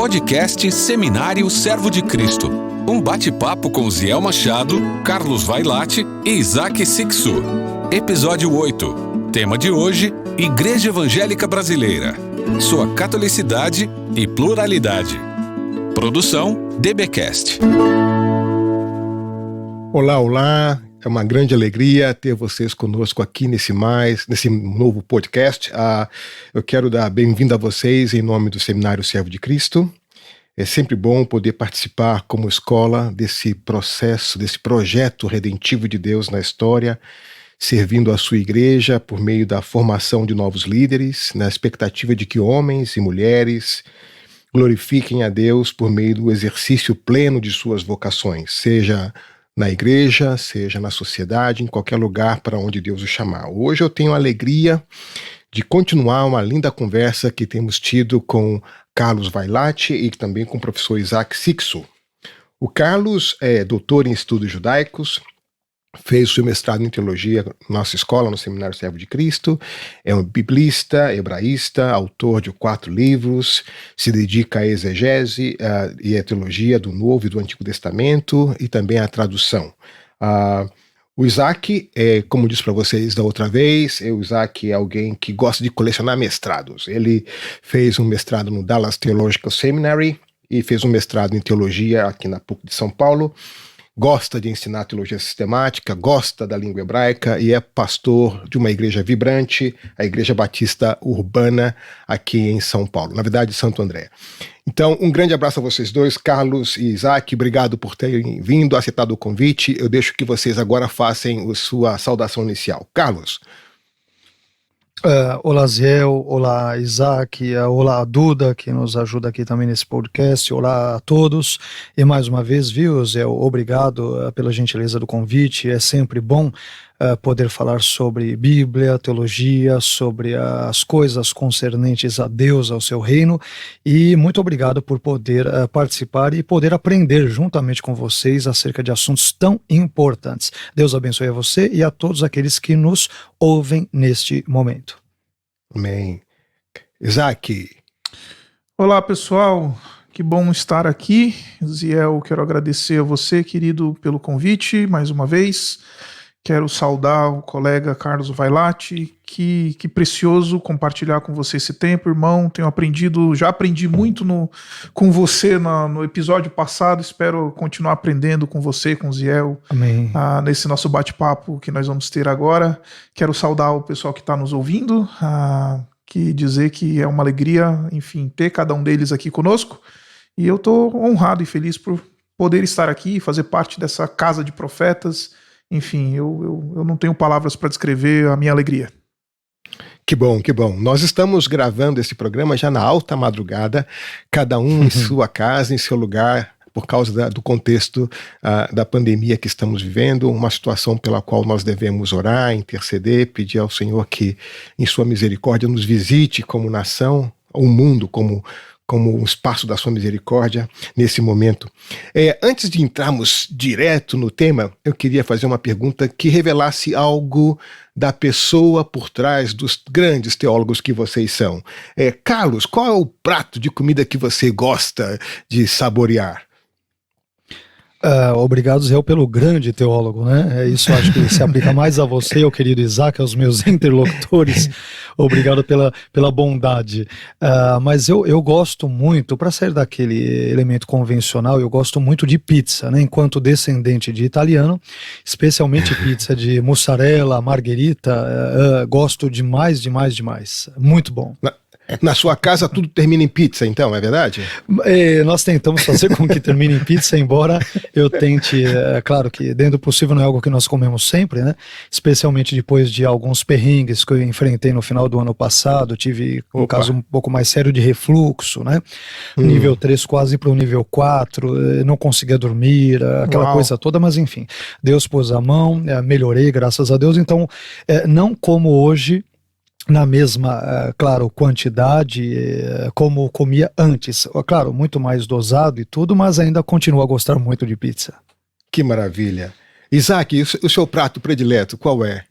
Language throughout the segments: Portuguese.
Podcast Seminário Servo de Cristo. Um bate-papo com Ziel Machado, Carlos Vailate e Isaac Sixu. Episódio 8. Tema de hoje: Igreja Evangélica Brasileira. Sua catolicidade e pluralidade. Produção DBcast. Olá. É uma grande alegria ter vocês conosco aqui nesse novo podcast. Eu quero dar bem-vindo a vocês em nome do Seminário Servo de Cristo. É sempre bom poder participar como escola desse processo, desse projeto redentivo de Deus na história, servindo a sua igreja por meio da formação de novos líderes, na expectativa de que homens e mulheres glorifiquem a Deus por meio do exercício pleno de suas vocações, seja na igreja, seja na sociedade, em qualquer lugar para onde Deus o chamar. Hoje eu tenho a alegria de continuar uma linda conversa que temos tido com Carlos Vailate e também com o professor Isaac Sixu. O Carlos é doutor em estudos judaicos, fez seu mestrado em teologia na nossa escola, no Seminário Servo de Cristo, é um biblista, hebraísta, autor de 4 livros, se dedica à exegese e à teologia do Novo e do Antigo Testamento e também à tradução. O Isaac, como disse para vocês da outra vez, o Isaac é alguém que gosta de colecionar mestrados. Ele fez um mestrado no Dallas Theological Seminary e fez um mestrado em teologia aqui na PUC de São Paulo. Gosta de ensinar teologia sistemática, gosta da língua hebraica e é pastor de uma igreja vibrante, a Igreja Batista Urbana, aqui em São Paulo, na verdade, Santo André. Então, um grande abraço a vocês dois, Carlos e Isaac, obrigado por terem vindo, aceitado o convite. Eu deixo que vocês agora façam a sua saudação inicial. Carlos. Olá, Ziel, olá, Isaac, olá, Duda, que nos ajuda aqui também nesse podcast, olá a todos, e mais uma vez, viu, Ziel, obrigado pela gentileza do convite, é sempre bom poder falar sobre Bíblia, teologia, sobre as coisas concernentes a Deus, ao seu reino, e muito obrigado por poder participar e poder aprender juntamente com vocês acerca de assuntos tão importantes. Deus abençoe a você e a todos aqueles que nos ouvem neste momento. Amém. Isaac. Olá, pessoal. Que bom estar aqui. Ziel, quero agradecer a você, querido, pelo convite, mais uma vez. Quero saudar o colega Carlos Vailate, que precioso compartilhar com você esse tempo, irmão. Já aprendi muito com você no episódio passado, espero continuar aprendendo com você, com o Ziel. Amém. Nesse nosso bate-papo que nós vamos ter agora. Quero saudar o pessoal que está nos ouvindo, que dizer que é uma alegria, enfim, ter cada um deles aqui conosco. E eu estou honrado e feliz por poder estar aqui e fazer parte dessa casa de profetas. Enfim, eu não tenho palavras para descrever a minha alegria. Que bom, que bom. Nós estamos gravando esse programa já na alta madrugada, cada um em sua casa, em seu lugar, por causa do contexto da pandemia que estamos vivendo, uma situação pela qual nós devemos orar, interceder, pedir ao Senhor que, em sua misericórdia, nos visite como nação, o mundo como um espaço da sua misericórdia nesse momento. Antes de entrarmos direto no tema, eu queria fazer uma pergunta que revelasse algo da pessoa por trás dos grandes teólogos que vocês são. Carlos, qual é o prato de comida que você gosta de saborear? Obrigado, Zé, pelo grande teólogo, né? Isso acho que se aplica mais a você, ao querido Isaac, aos meus interlocutores. Obrigado pela bondade. Mas eu gosto muito, para sair daquele elemento convencional, eu gosto muito de pizza, né? Enquanto descendente de italiano, especialmente pizza de mussarela, margherita, gosto demais. Muito bom. Na sua casa tudo termina em pizza, então, é verdade? Nós tentamos fazer com que termine em pizza, embora eu tente, claro que dentro do possível não é algo que nós comemos sempre, né? Especialmente depois de alguns perrengues que eu enfrentei no final do ano passado, tive um caso um pouco mais sério de refluxo, né? Nível 3 quase para o nível 4, não conseguia dormir, aquela coisa toda, mas enfim, Deus pôs a mão, melhorei, graças a Deus, então não como hoje, na mesma, claro, quantidade como comia antes. Claro, muito mais dosado e tudo, mas ainda continuo a gostar muito de pizza. Que maravilha. Isaac, o seu prato predileto, qual é?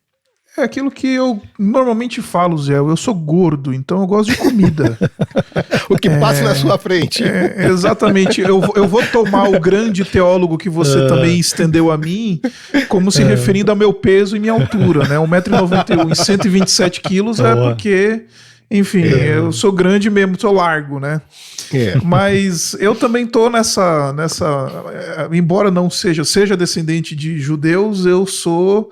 É aquilo que eu normalmente falo, Zé. Eu sou gordo, então eu gosto de comida. O que passa na sua frente. Exatamente. Eu vou tomar o grande teólogo que você também estendeu a mim, como se referindo ao meu peso e minha altura, né? 1,91 m e 127 quilos é porque, enfim, eu sou grande mesmo, sou largo, né? Mas eu também tô nessa embora não seja descendente de judeus, eu sou,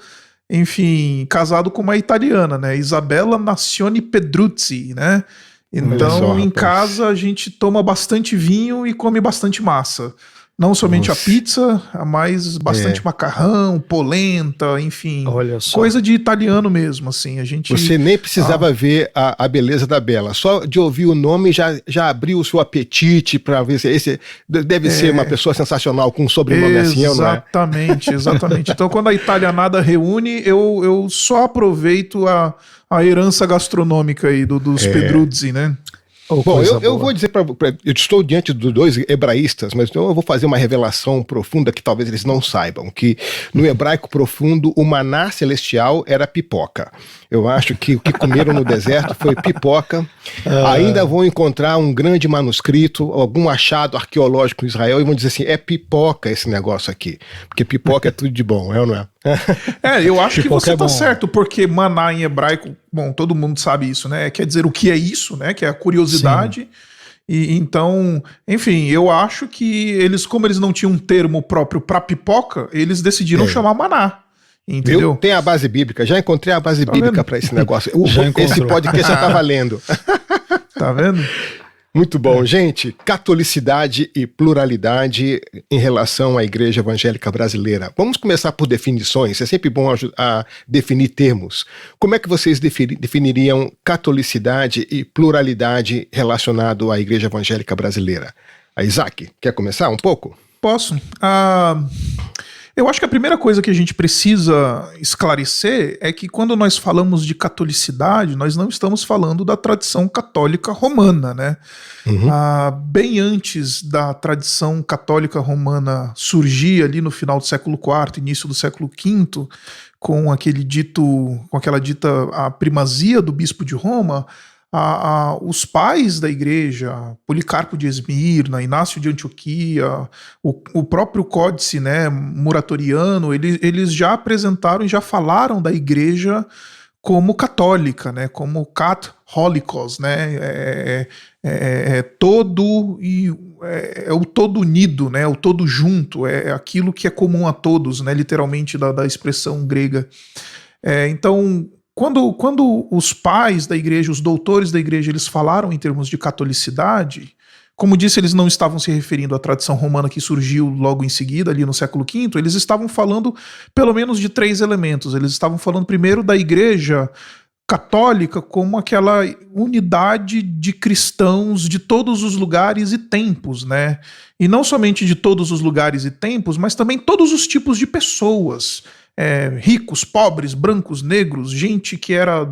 enfim, casado com uma italiana, né? Isabella Nacione Pedruzzi, né? Então, só, em rapaz. casa a gente toma bastante vinho e come bastante massa. Não somente a pizza, mas bastante macarrão, polenta, enfim. Olha só. Coisa de italiano mesmo, assim. A gente... Você nem precisava ver a beleza da Bela. Só de ouvir o nome já abriu o seu apetite para ver se esse deve ser uma pessoa sensacional com um sobrenome assim, não é? Exatamente. Então, quando a italianada reúne, eu só aproveito a herança gastronômica aí dos Pedruzzi, né? Bom, eu vou dizer eu estou diante de dois hebraístas, mas então eu vou fazer uma revelação profunda que talvez eles não saibam, que no hebraico profundo o maná celestial era pipoca. Eu acho que o que comeram no deserto foi pipoca. Ainda vão encontrar um grande manuscrito, algum achado arqueológico em Israel e vão dizer assim, é pipoca esse negócio aqui, porque pipoca é tudo de bom, é ou não é? Eu acho que você tá bom. certo, porque maná em hebraico, bom, todo mundo sabe isso, né? Quer dizer o que é isso, né? Que é a curiosidade. E então, enfim, eu acho que eles, como eles não tinham um termo próprio para pipoca, eles decidiram chamar maná. Entendeu? Tem a base bíblica, já encontrei a base bíblica para esse negócio. Esse podcast já tá valendo. Tá vendo? Muito bom, gente. Catolicidade e pluralidade em relação à Igreja Evangélica Brasileira. Vamos começar por definições. É sempre bom a definir termos. Como é que vocês definiriam catolicidade e pluralidade relacionado à Igreja Evangélica Brasileira? A Isaac, quer começar um pouco? Posso. Eu acho que a primeira coisa que a gente precisa esclarecer é que quando nós falamos de catolicidade, nós não estamos falando da tradição católica romana, né? Bem antes da tradição católica romana surgir ali no final do século IV, início do século V, com aquela dita a primazia do bispo de Roma, os pais da igreja, Policarpo de Esmirna, Inácio de Antioquia, o próprio códice, né, muratoriano, eles já apresentaram e já falaram da igreja como católica, né, como católicos, né, o todo unido, né, o todo junto, é aquilo que é comum a todos, né, literalmente da expressão grega. Então, quando os pais da igreja, os doutores da igreja, eles falaram em termos de catolicidade, como disse, eles não estavam se referindo à tradição romana que surgiu logo em seguida, ali no século V, eles estavam falando pelo menos de 3 elementos. Eles estavam falando primeiro da igreja católica como aquela unidade de cristãos de todos os lugares e tempos, né? E não somente de todos os lugares e tempos, mas também todos os tipos de pessoas. Ricos, pobres, brancos, negros, gente que era,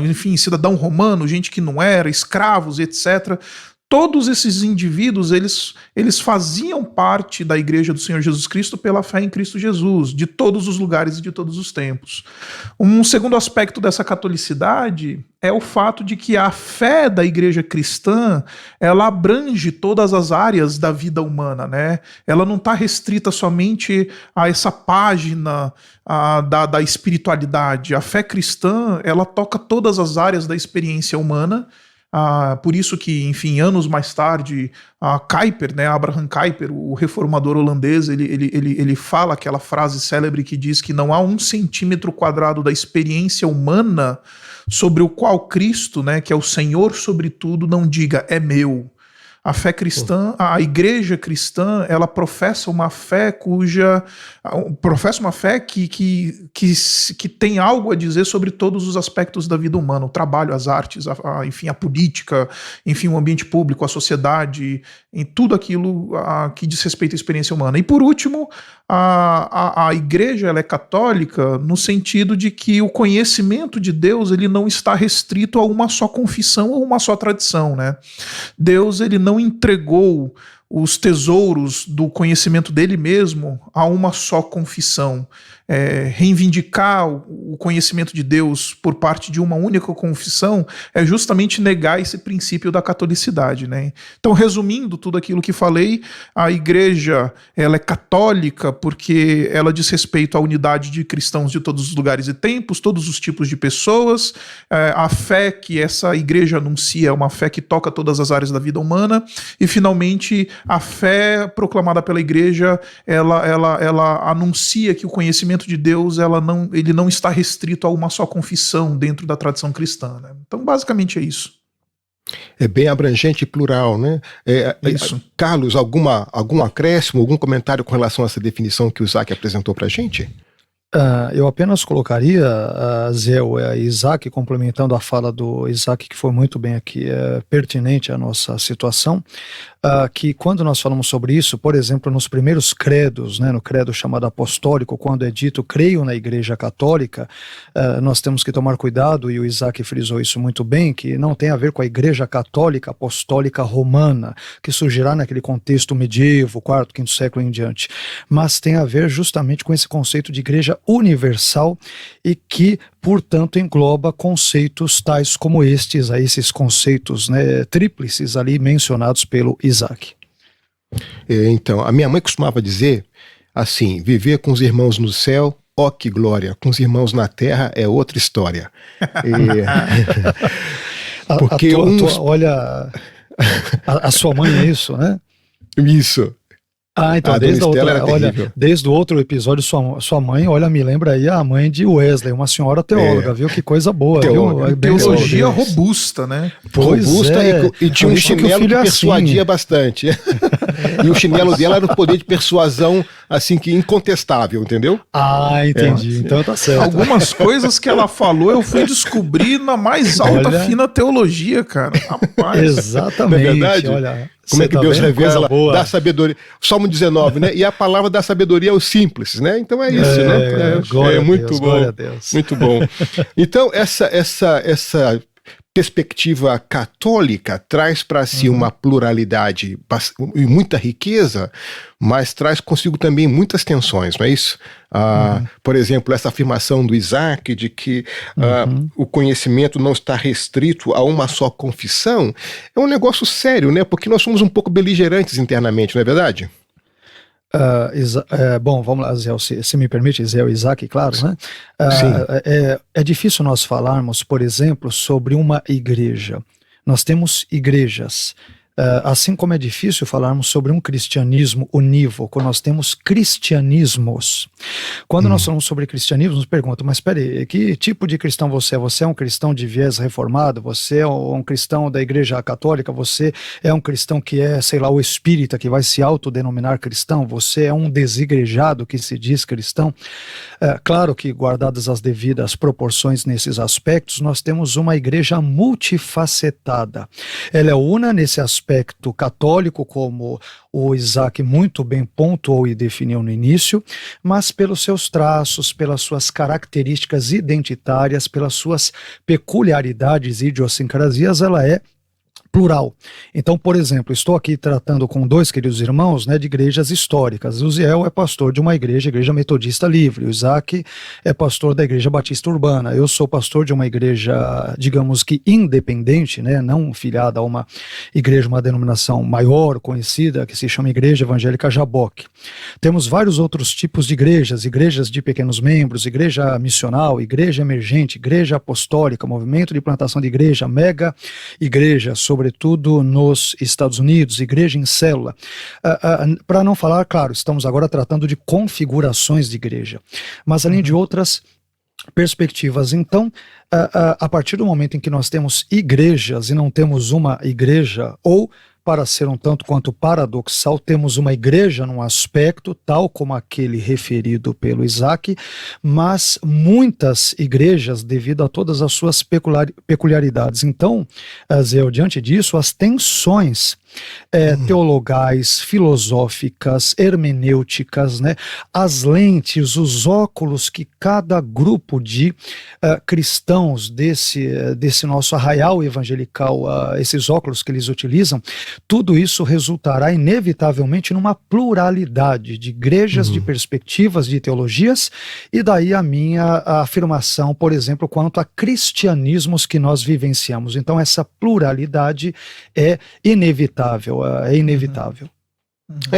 enfim, cidadão romano, gente que não era, escravos, etc. Todos esses indivíduos, eles faziam parte da igreja do Senhor Jesus Cristo pela fé em Cristo Jesus, de todos os lugares e de todos os tempos. Um segundo aspecto dessa catolicidade é o fato de que a fé da igreja cristã, ela abrange todas as áreas da vida humana, né? Ela não está restrita somente a essa página da espiritualidade. A fé cristã, ela toca todas as áreas da experiência humana. Por isso que, enfim, anos mais tarde, Kuyper, né, Abraham Kuyper, o reformador holandês, ele fala aquela frase célebre que diz que não há 1 centímetro quadrado da experiência humana sobre o qual Cristo, né, que é o Senhor sobre tudo, não diga, é meu. A fé cristã, a igreja cristã, ela professa uma fé que tem algo a dizer sobre todos os aspectos da vida humana, o trabalho, as artes, enfim, a política, enfim, o ambiente público, a sociedade, em tudo aquilo que diz respeito à experiência humana. E por último, a igreja, ela é católica no sentido de que o conhecimento de Deus, ele não está restrito a uma só confissão ou uma só tradição, né? Deus, ele não entregou os tesouros do conhecimento dele mesmo a uma só confissão. reivindicar o conhecimento de Deus por parte de uma única confissão é justamente negar esse princípio da catolicidade, né? Então, resumindo tudo aquilo que falei, a igreja ela é católica porque ela diz respeito à unidade de cristãos de todos os lugares e tempos, todos os tipos de pessoas. A fé que essa igreja anuncia é uma fé que toca todas as áreas da vida humana. E, finalmente, a fé proclamada pela igreja, ela anuncia que o conhecimento de Deus ele não está restrito a uma só confissão dentro da tradição cristã, né? Então, basicamente é isso. É bem abrangente e plural, né? Isso. Carlos, algum acréscimo, algum comentário com relação a essa definição que o Isaac apresentou para a gente? Eu apenas colocaria, Zé e Isaac, complementando a fala do Isaac, que foi muito bem aqui, pertinente à nossa situação, que quando nós falamos sobre isso, por exemplo, nos primeiros credos, né, no credo chamado apostólico, quando é dito creio na Igreja Católica, nós temos que tomar cuidado, e o Isaac frisou isso muito bem, que não tem a ver com a Igreja Católica Apostólica Romana, que surgirá naquele contexto medievo, quarto, quinto século em diante, mas tem a ver justamente com esse conceito de Igreja universal e que, portanto, engloba conceitos tais como esses conceitos, né, tríplices ali mencionados pelo Isaac. Então, a minha mãe costumava dizer assim: viver com os irmãos no céu, ó que glória, com os irmãos na terra é outra história. Porque olha, a sua mãe é isso, né? Isso. Então desde o outro episódio, sua mãe, me lembra aí a mãe de Wesley, uma senhora teóloga, viu? Que coisa boa, teóloga, viu? Teologia robusta, né? Robusta e tinha um chinelo que persuadia bastante. E o chinelo dela era o poder de persuasão, assim, que incontestável, entendeu? Entendi. Então tá certo. Algumas coisas que ela falou eu fui descobrir na mais alta, fina teologia, cara. Rapaz. Exatamente. Não é verdade? Olha, como é que Deus revela, dá sabedoria. Salmo 19, né? E a palavra da sabedoria aos simples, né? Então é isso, né? Glória muito Deus, bom. Glória a Deus. Muito bom. Então, essa perspectiva católica traz para si uma pluralidade e muita riqueza, mas traz consigo também muitas tensões, não é isso? Por exemplo, essa afirmação do Isaac de que o conhecimento não está restrito a uma só confissão é um negócio sério, né? Porque nós somos um pouco beligerantes internamente, não é verdade? Bom, vamos lá, Zé, se me permite, Zé e Isaac, claro, né? É difícil nós falarmos, por exemplo, sobre uma igreja. Nós temos igrejas. Assim como é difícil falarmos sobre um cristianismo unívoco, nós temos cristianismos. Quando nós falamos sobre cristianismo, nos perguntam, mas espera aí, que tipo de cristão você é? Você é um cristão de viés reformado? Você é um cristão da igreja católica? Você é um cristão que é, sei lá, o espírita, que vai se autodenominar cristão? Você é um desigrejado que se diz cristão? Claro que, guardadas as devidas proporções nesses aspectos, nós temos uma igreja multifacetada. Ela é una nesse aspecto católico, como o Isaac muito bem pontuou e definiu no início, mas pelos seus traços, pelas suas características identitárias, pelas suas peculiaridades e idiosincrasias, ela é plural. Então, por exemplo, estou aqui tratando com dois queridos irmãos, né, de igrejas históricas. O Ziel é pastor de uma igreja metodista livre. O Isaac é pastor da igreja batista urbana. Eu sou pastor de uma igreja, digamos que independente, né, não filiada a uma igreja, uma denominação maior, conhecida, que se chama Igreja Evangélica Jaboque. Temos vários outros tipos de igrejas de pequenos membros, igreja missional, igreja emergente, igreja apostólica, movimento de plantação de igreja, mega igreja, sobretudo nos Estados Unidos, igreja em célula. Para não falar, claro, estamos agora tratando de configurações de igreja, mas além de outras perspectivas. Então, a partir do momento em que nós temos igrejas e não temos uma igreja, ou, para ser um tanto quanto paradoxal, temos uma igreja num aspecto, tal como aquele referido pelo Isaac, mas muitas igrejas devido a todas as suas peculiaridades. Então, Zé, diante disso, as tensões teologais, filosóficas, hermenêuticas, né? As lentes, os óculos que cada grupo de cristãos desse nosso arraial evangelical, esses óculos que eles utilizam, tudo isso resultará inevitavelmente numa pluralidade de igrejas, de perspectivas, de teologias, e daí a minha afirmação, por exemplo, quanto a cristianismos que nós vivenciamos. Então essa pluralidade é inevitável,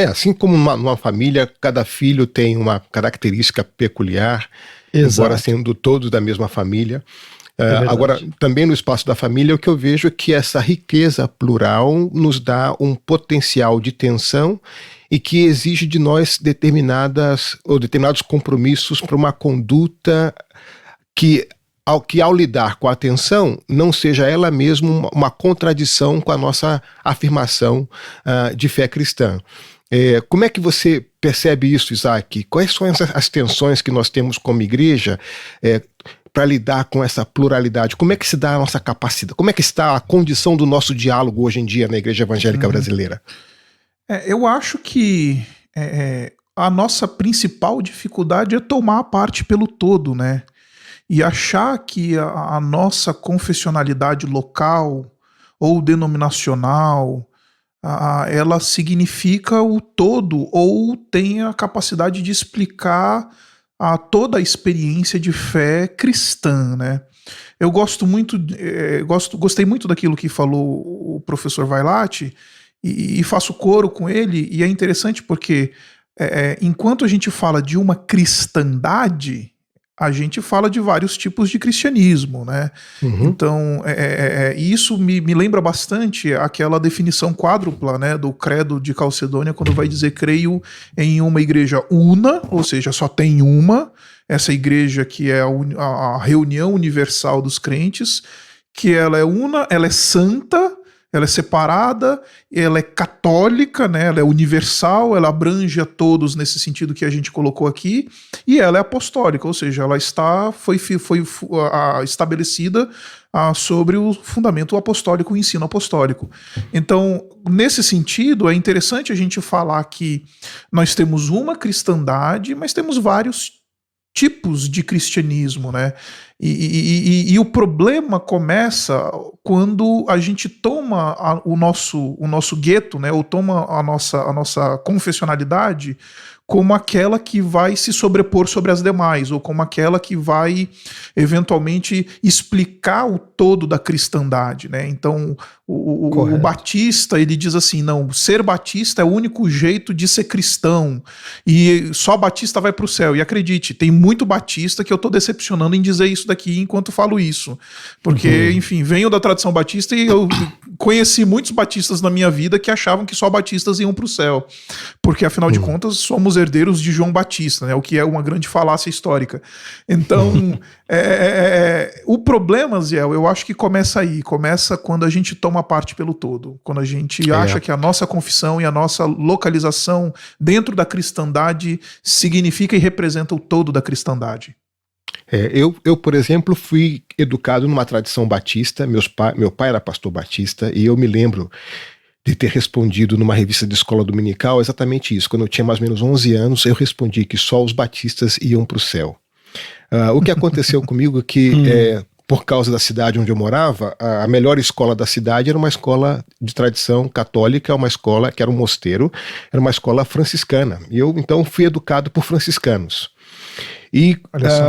Assim como numa família, cada filho tem uma característica peculiar, embora sendo todos da mesma família. Agora, também no espaço da família, o que eu vejo é que essa riqueza plural nos dá um potencial de tensão e que exige de nós determinados compromissos para uma conduta que ao lidar com a tensão, não seja ela mesma uma contradição com a nossa afirmação de fé cristã. Como é que você percebe isso, Isaac? Quais são as tensões que nós temos como igreja para lidar com essa pluralidade? Como é que se dá a nossa capacidade? Como é que está a condição do nosso diálogo hoje em dia na igreja evangélica brasileira? Eu acho que a nossa principal dificuldade é tomar a parte pelo todo, né? E achar que a nossa confessionalidade local ou denominacional, ela significa o todo ou tem a capacidade de explicar toda a experiência de fé cristã, né? Eu gostei muito daquilo que falou o professor Vailate e faço coro com ele, e é interessante porque enquanto a gente fala de uma cristandade, a gente fala de vários tipos de cristianismo, né? Então, isso me lembra bastante aquela definição quádrupla, né, do credo de Calcedônia, quando vai dizer: creio em uma igreja una, ou seja, só tem uma, essa igreja que é a reunião universal dos crentes, que ela é una, ela é santa, ela é separada, ela é católica, né? Ela é universal, ela abrange a todos nesse sentido que a gente colocou aqui, e ela é apostólica, ou seja, ela foi estabelecida sobre o fundamento apostólico, o ensino apostólico. Então, nesse sentido, é interessante a gente falar que nós temos uma cristandade, mas temos vários tipos de cristianismo, né? E o problema começa quando a gente toma o nosso gueto, né? Ou toma a nossa confessionalidade como aquela que vai se sobrepor sobre as demais, ou como aquela que vai eventualmente explicar o todo da cristandade, né? Então o batista, ele diz assim: não, ser batista é o único jeito de ser cristão, e só batista vai para o céu. E acredite, tem muito batista que eu estou decepcionando em dizer isso daqui enquanto falo isso, porque enfim, venho da tradição batista e eu conheci muitos batistas na minha vida que achavam que só batistas iam para o céu, porque afinal de contas somos herdeiros de João Batista, né? O que é uma grande falácia histórica. Então o problema, Ziel, eu acho que começa aí, começa quando a gente toma parte pelo todo, quando a gente acha que a nossa confissão e a nossa localização dentro da cristandade significa e representa o todo da cristandade. Eu, por exemplo, fui educado numa tradição batista. Meu pai era pastor batista, e eu me lembro de ter respondido numa revista de escola dominical exatamente isso. Quando eu tinha mais ou menos 11 anos, eu respondi que só os batistas iam para o céu. O que aconteceu comigo é que, por causa da cidade onde eu morava, a melhor escola da cidade era uma escola de tradição católica, uma escola que era um mosteiro, era uma escola franciscana. E eu, então, fui educado por franciscanos. E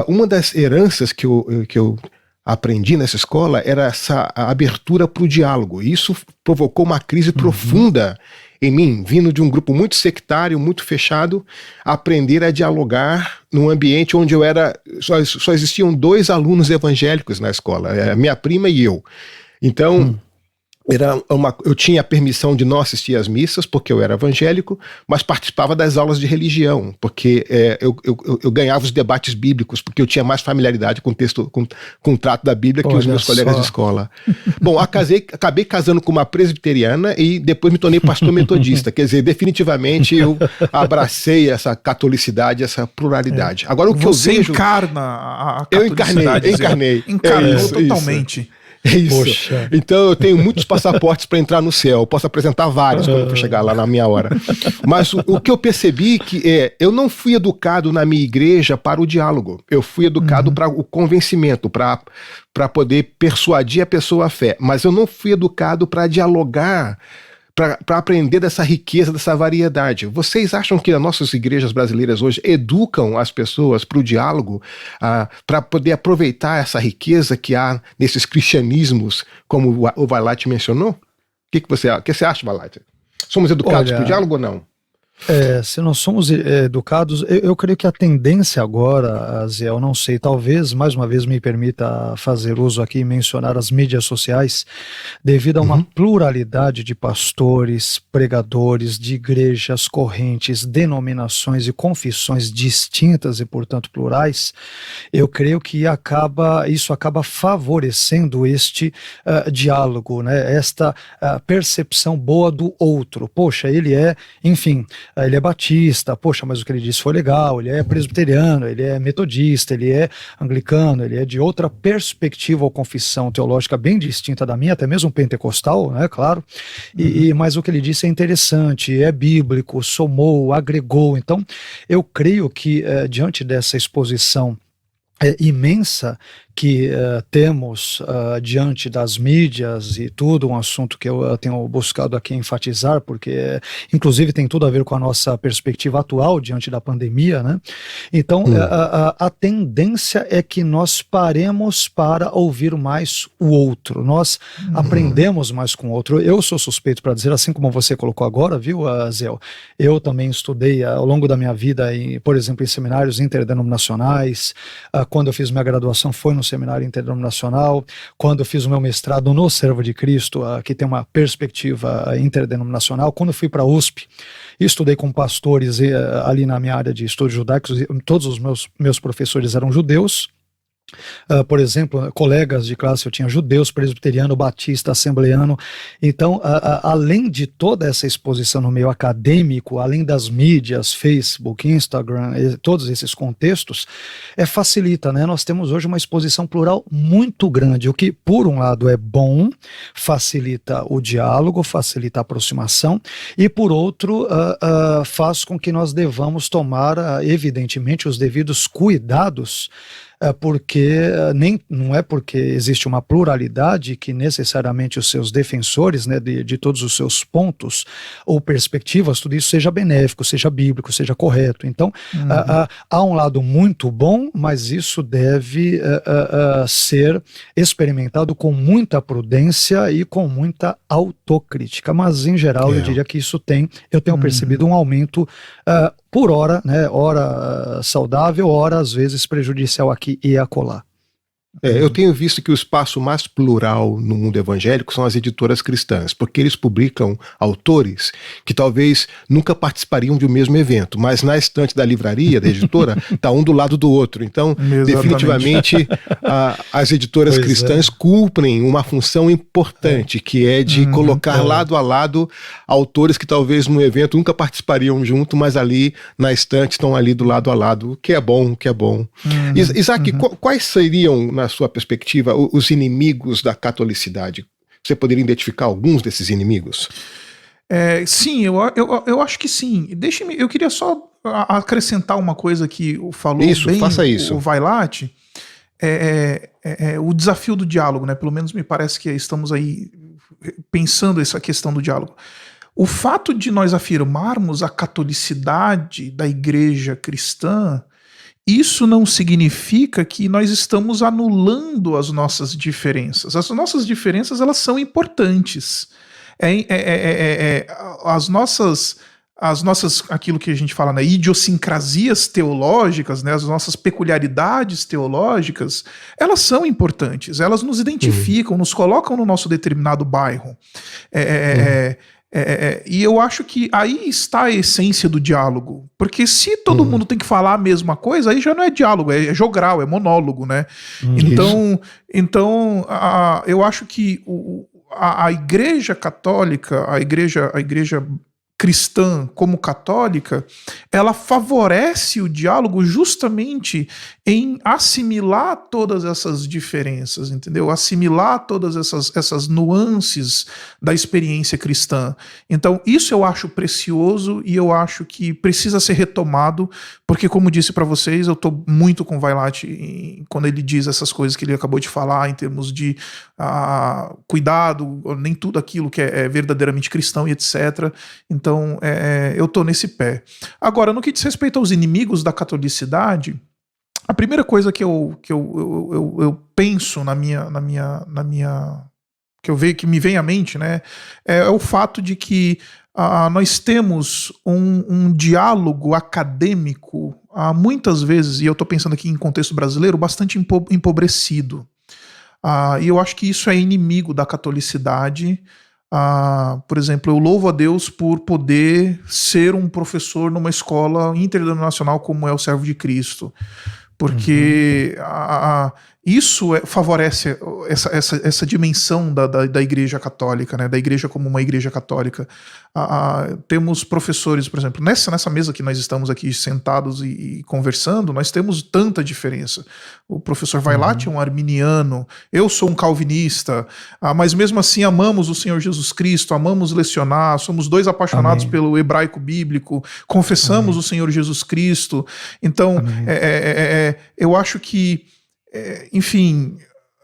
uma das heranças que eu aprendi nessa escola era essa abertura para o diálogo. E isso provocou uma crise profunda em mim, vindo de um grupo muito sectário, muito fechado, aprender a dialogar num ambiente onde só existiam 2 alunos evangélicos na escola, a minha prima e eu. Então, eu tinha a permissão de não assistir às missas, porque eu era evangélico, mas participava das aulas de religião, porque eu ganhava os debates bíblicos, porque eu tinha mais familiaridade com o texto, com o trato da Bíblia que os meus colegas de escola. Bom, acabei casando com uma presbiteriana e depois me tornei pastor metodista. Quer dizer, definitivamente eu abracei essa catolicidade, essa pluralidade. Agora, o que Você eu vejo... encarna a catolicidade. Eu encarnei. Encarnou totalmente. É isso. Poxa. Então eu tenho muitos passaportes para entrar no céu. Eu posso apresentar vários quando eu for chegar lá na minha hora. Mas o que eu percebi eu não fui educado na minha igreja para o diálogo. Eu fui educado para o convencimento, para poder persuadir a pessoa à fé. Mas eu não fui educado para dialogar, para aprender dessa riqueza, dessa variedade. Vocês acham que as nossas igrejas brasileiras hoje educam as pessoas para o diálogo, para poder aproveitar essa riqueza que há nesses cristianismos, como o Vailate mencionou? O que você acha, Vailate? Somos educados para o diálogo ou não? Se nós somos educados, eu creio que a tendência agora, Ziel, não sei, talvez, mais uma vez me permita fazer uso aqui e mencionar as mídias sociais, devido a uma pluralidade de pastores, pregadores, de igrejas, correntes, denominações e confissões distintas e, portanto, plurais, eu creio que isso acaba favorecendo este diálogo, né? Esta percepção boa do outro. Poxa, ele ele é batista, poxa, mas o que ele disse foi legal, ele é presbiteriano, ele é metodista, ele é anglicano, ele é de outra perspectiva ou confissão teológica bem distinta da minha, até mesmo pentecostal, né, claro, mas o que ele disse é interessante, é bíblico, somou, agregou. Então, eu creio que diante dessa exposição imensa que temos diante das mídias e tudo, um assunto que eu tenho buscado aqui enfatizar, porque inclusive tem tudo a ver com a nossa perspectiva atual diante da pandemia, né? Então, a tendência é que nós paremos para ouvir mais o outro, nós aprendemos mais com o outro. Eu sou suspeito para dizer, assim como você colocou agora, viu, Zéu? Eu também estudei ao longo da minha vida, por exemplo, em seminários interdenominacionais. Quando eu fiz minha graduação foi no seminário interdenominacional, quando eu fiz o meu mestrado no Servo de Cristo, que tem uma perspectiva interdenominacional, quando eu fui para a USP, estudei com pastores ali na minha área de estudos judaicos, todos os meus professores eram judeus. Por exemplo, colegas de classe eu tinha judeus, presbiteriano, batista, assembleano. Então, além de toda essa exposição no meio acadêmico, além das mídias, Facebook, Instagram, todos esses contextos, facilita, né? Nós temos hoje uma exposição plural muito grande, o que por um lado é bom, facilita o diálogo, facilita a aproximação, e por outro faz com que nós devamos tomar evidentemente os devidos cuidados, porque não é porque existe uma pluralidade que necessariamente os seus defensores, né, de todos os seus pontos ou perspectivas, tudo isso seja benéfico, seja bíblico, seja correto. Então, há um lado muito bom, mas isso deve ser experimentado com muita prudência e com muita autocrítica. Mas, em geral, eu diria que eu tenho percebido um aumento por hora, né? Hora saudável, hora às vezes prejudicial aqui e acolá. Eu tenho visto que o espaço mais plural no mundo evangélico são as editoras cristãs, porque eles publicam autores que talvez nunca participariam de um mesmo evento, mas na estante da livraria, da editora, está um do lado do outro. Então, definitivamente, as editoras cristãs cumprem uma função importante, que é de colocar lado a lado autores que talvez no evento nunca participariam junto, mas ali na estante estão ali do lado a lado, o que é bom, o que é bom. Isaac, quais seriam, na sua perspectiva, os inimigos da catolicidade? Você poderia identificar alguns desses inimigos? Sim, eu acho que sim. Eu queria só acrescentar uma coisa que falou faça isso. O Vailate, o desafio do diálogo, né? Pelo menos me parece que estamos aí pensando essa questão do diálogo. O fato de nós afirmarmos a catolicidade da igreja cristã, isso não significa que nós estamos anulando as nossas diferenças. As nossas diferenças, elas são importantes. As nossas, aquilo que a gente fala, né, idiosincrasias teológicas, né, as nossas peculiaridades teológicas, elas são importantes. Elas nos identificam, nos colocam no nosso determinado bairro. E eu acho que aí está a essência do diálogo, porque se todo mundo tem que falar a mesma coisa, aí já não é diálogo, é jogral, é monólogo, né? Então eu acho que a Igreja Católica, a igreja cristã como católica, ela favorece o diálogo justamente em assimilar todas essas diferenças, entendeu? Assimilar todas essas nuances da experiência cristã. Então, isso eu acho precioso e eu acho que precisa ser retomado, porque, como disse para vocês, eu estou muito com o Vailate quando ele diz essas coisas que ele acabou de falar em termos de cuidado, nem tudo aquilo que é verdadeiramente cristão e etc. Então, eu estou nesse pé. Agora, no que diz respeito aos inimigos da catolicidade, a primeira coisa que eu penso que me vem à mente, né, é o fato de que nós temos um diálogo acadêmico, muitas vezes, e eu estou pensando aqui em contexto brasileiro, bastante empobrecido. E eu acho que isso é inimigo da catolicidade. Por exemplo, eu louvo a Deus por poder ser um professor numa escola interdenominacional como é o Servo de Cristo, porque isso favorece essa dimensão da Igreja Católica, né, da Igreja como uma Igreja Católica. Temos professores, por exemplo, nessa mesa que nós estamos aqui sentados e conversando, nós temos tanta diferença. O professor Vailate é um arminiano, eu sou um calvinista, mas mesmo assim amamos o Senhor Jesus Cristo, amamos lecionar, somos dois apaixonados pelo hebraico bíblico, confessamos o Senhor Jesus Cristo. Então, eu acho que, enfim,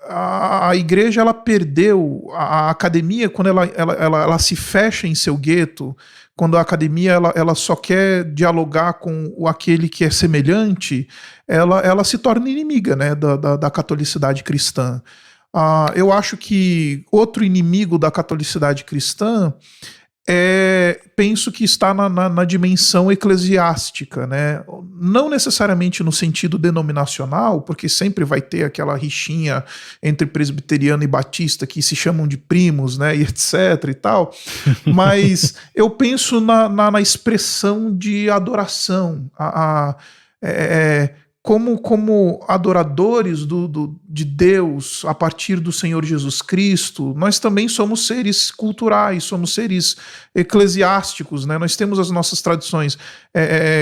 a igreja ela perdeu, a academia, quando ela se fecha em seu gueto, quando a academia ela só quer dialogar com aquele que é semelhante, ela se torna inimiga, né, da catolicidade cristã. Eu acho que outro inimigo da catolicidade cristã penso que está na dimensão eclesiástica, né? Não necessariamente no sentido denominacional, porque sempre vai ter aquela rixinha entre presbiteriano e batista que se chamam de primos, né, e etc e tal, mas eu penso na expressão de adoração, como adoradores de Deus a partir do Senhor Jesus Cristo, nós também somos seres culturais, somos seres eclesiásticos, né? Nós temos as nossas tradições.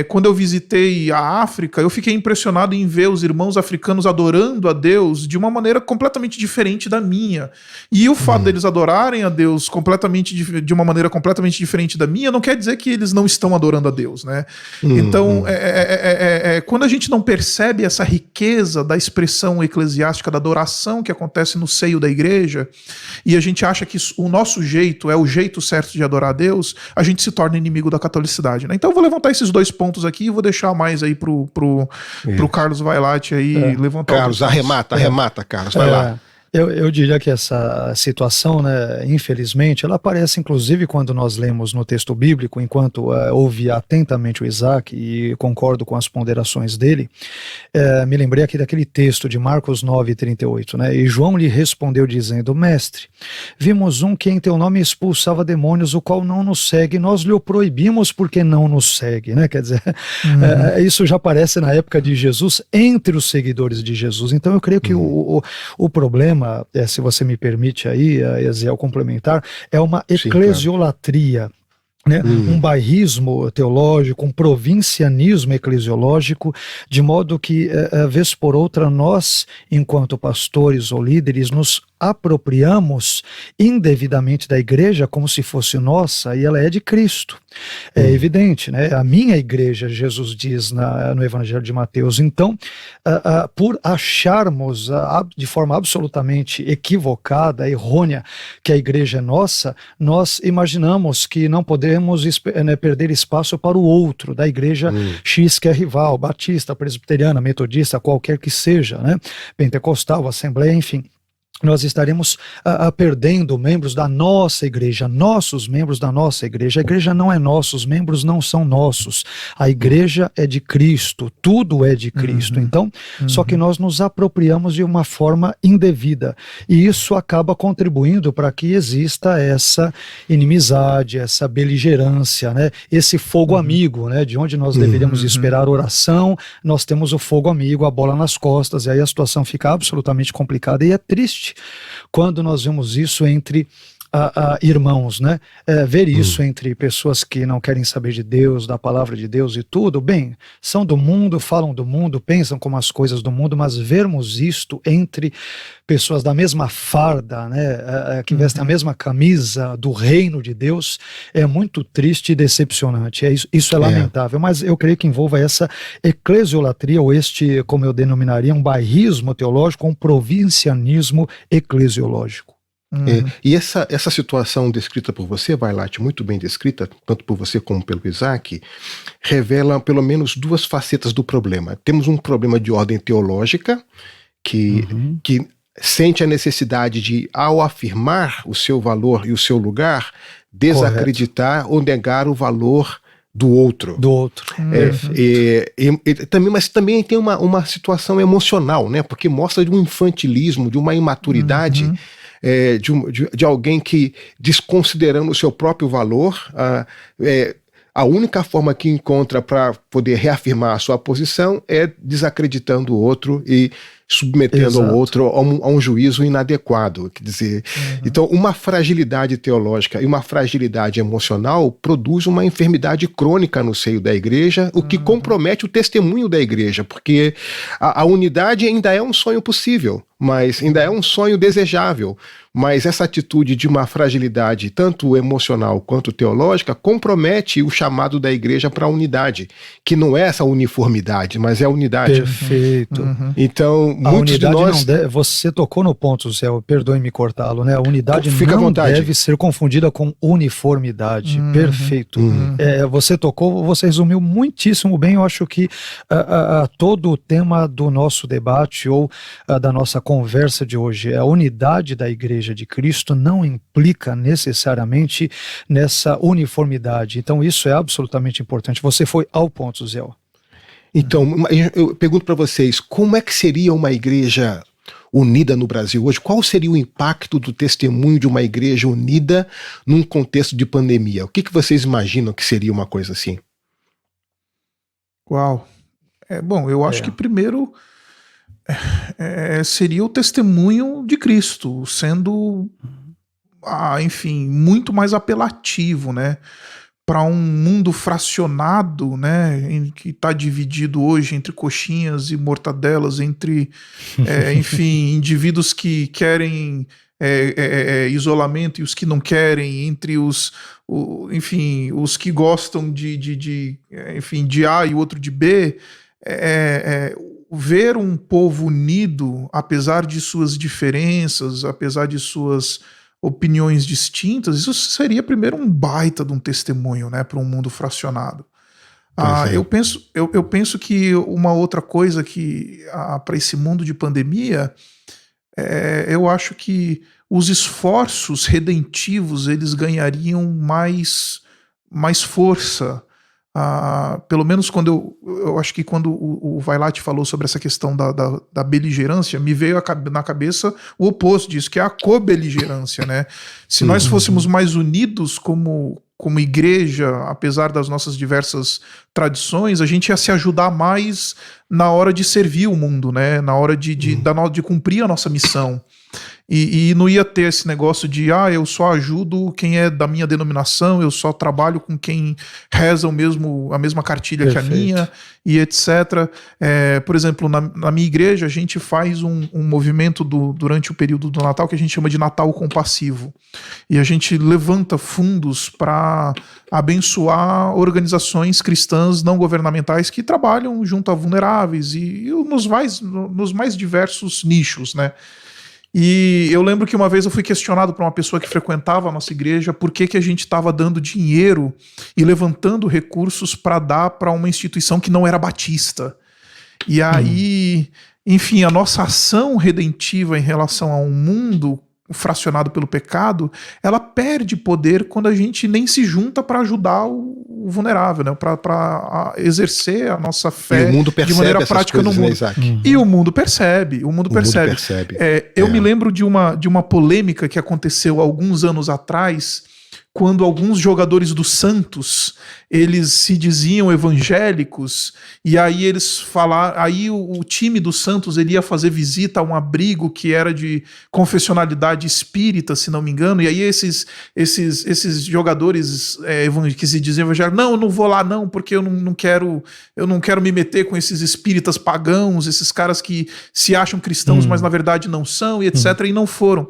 Quando eu visitei a África, eu fiquei impressionado em ver os irmãos africanos adorando a Deus de uma maneira completamente diferente da minha. E o fato deles adorarem a Deus de uma maneira completamente diferente da minha não quer dizer que eles não estão adorando a Deus, né? Então, quando a gente não percebe essa riqueza da expressão eclesiástica, da adoração que acontece no seio da igreja, e a gente acha que o nosso jeito é o jeito certo de adorar a Deus, a gente se torna inimigo da catolicidade, né? Então eu vou levantar esses dois pontos aqui e vou deixar mais aí pro Carlos Vailate aí levantar. Carlos, arremata, Carlos, vai lá. Eu diria que essa situação, né, infelizmente, ela aparece inclusive quando nós lemos no texto bíblico, enquanto ouvi atentamente o Isaac e concordo com as ponderações dele, me lembrei aqui daquele texto de Marcos 9:38, né, e João lhe respondeu dizendo: Mestre, vimos um que em teu nome expulsava demônios, o qual não nos segue, nós lhe o proibimos porque não nos segue, né, quer dizer, isso já aparece na época de Jesus entre os seguidores de Jesus. Então eu creio que o problema, se você me permite aí, Eziel, complementar, é uma eclesiolatria, né? Um bairrismo teológico, um provincianismo eclesiológico, de modo que, vez por outra, nós, enquanto pastores ou líderes, nos apropriamos indevidamente da igreja como se fosse nossa, e ela é de Cristo. É evidente, né? A minha igreja, Jesus diz no Evangelho de Mateus. Então, por acharmos de forma absolutamente equivocada, errônea, que a igreja é nossa, nós imaginamos que não podemos perder espaço para o outro, da igreja X, que é rival, batista, presbiteriana, metodista, qualquer que seja, né? Pentecostal, assembleia, enfim. Nós estaremos perdendo membros da nossa igreja, nossos membros da nossa igreja. A igreja não é nossa, os membros não são nossos. A igreja é de Cristo, tudo é de Cristo. Então, só que nós nos apropriamos de uma forma indevida. E isso acaba contribuindo para que exista essa inimizade, essa beligerância, né? Esse fogo amigo, né? De onde nós deveríamos esperar oração, nós temos o fogo amigo, a bola nas costas, e aí a situação fica absolutamente complicada e é triste quando nós vemos isso entre irmãos, né? Ver isso entre pessoas que não querem saber de Deus, da palavra de Deus e tudo, bem, são do mundo, falam do mundo, pensam como as coisas do mundo, mas vermos isto entre pessoas da mesma farda, né, que vestem a mesma camisa do reino de Deus, é muito triste e decepcionante. Isso é lamentável, mas eu creio que envolva essa eclesiolatria, ou este, como eu denominaria, um bairrismo teológico, um provincianismo eclesiológico. E essa situação descrita por você, Vailate, muito bem descrita, tanto por você como pelo Isaac, revela pelo menos duas facetas do problema. Temos um problema de ordem teológica, que sente a necessidade de, ao afirmar o seu valor e o seu lugar, desacreditar ou negar o valor do outro. Mas também tem uma situação emocional, né? Porque mostra de um infantilismo, de uma imaturidade, de alguém que, desconsiderando o seu próprio valor, a única forma que encontra para poder reafirmar a sua posição é desacreditando o outro e submetendo o outro a um juízo inadequado. Quer dizer, então uma fragilidade teológica e uma fragilidade emocional produz uma enfermidade crônica no seio da igreja, o que compromete o testemunho da igreja, porque a unidade ainda é um sonho possível, mas ainda é um sonho desejável, mas essa atitude de uma fragilidade tanto emocional quanto teológica compromete o chamado da igreja para a unidade, que não é essa uniformidade, mas é a unidade. Perfeito. Então, a muitos de unidade nós... você tocou no ponto, Zé, perdoe-me cortá-lo, né? A unidade Fica não à vontade. deve ser confundida com uniformidade. Perfeito. Você tocou, você resumiu muitíssimo bem. Eu acho que todo o tema do nosso debate ou da nossa conversa de hoje, a unidade da Igreja de Cristo não implica necessariamente nessa uniformidade. Então isso é absolutamente importante. Você foi ao ponto, Zé. Então, eu pergunto para vocês, como é que seria uma igreja unida no Brasil hoje? Qual seria o impacto do testemunho de uma igreja unida num contexto de pandemia? O que vocês imaginam que seria uma coisa assim? Uau! Bom, eu acho que primeiro seria o testemunho de Cristo, sendo, enfim, muito mais apelativo, né? Para um mundo fracionado, né, que está dividido hoje entre coxinhas e mortadelas, entre, enfim, indivíduos que querem isolamento e os que não querem, entre enfim, os que gostam enfim, de A e o outro de B, ver um povo unido, apesar de suas diferenças, apesar de suas opiniões distintas, isso seria primeiro um baita de um testemunho, né, para um mundo fracionado. Eu penso que uma outra coisa que para esse mundo de pandemia, eu acho que os esforços redentivos eles ganhariam mais força. Pelo menos quando eu acho que quando o Vailate falou sobre essa questão da beligerância, me veio na cabeça o oposto disso, que é a cobeligerância, né? Se nós fôssemos mais unidos como igreja, apesar das nossas diversas tradições, a gente ia se ajudar mais na hora de servir o mundo, né? Na hora de cumprir a nossa missão. E não ia ter esse negócio de eu só ajudo quem é da minha denominação, eu só trabalho com quem reza a mesma cartilha que a minha, e etc. Por exemplo, na minha igreja a gente faz um movimento durante o período do Natal que a gente chama de Natal Compassivo, e a gente levanta fundos para abençoar organizações cristãs não governamentais que trabalham junto a vulneráveis e nos mais diversos nichos, né? E eu lembro que uma vez eu fui questionado por uma pessoa que frequentava a nossa igreja por que a gente estava dando dinheiro e levantando recursos para dar para uma instituição que não era batista. E aí, enfim, a nossa ação redentiva em relação a um mundo fracionado pelo pecado, ela perde poder quando a gente nem se junta para ajudar o vulnerável, né? Para exercer a nossa fé de maneira prática no mundo. Né, e o mundo percebe. Eu me lembro de uma polêmica que aconteceu alguns anos atrás quando alguns jogadores do Santos, eles se diziam evangélicos, e aí eles falaram, aí o time do Santos ele ia fazer visita a um abrigo que era de confessionalidade espírita, se não me engano, e aí esses jogadores que se diziam evangélicos, não, eu não vou lá não, porque eu não quero me meter com esses espíritas pagãos, esses caras que se acham cristãos, mas na verdade não são, e etc, e não foram.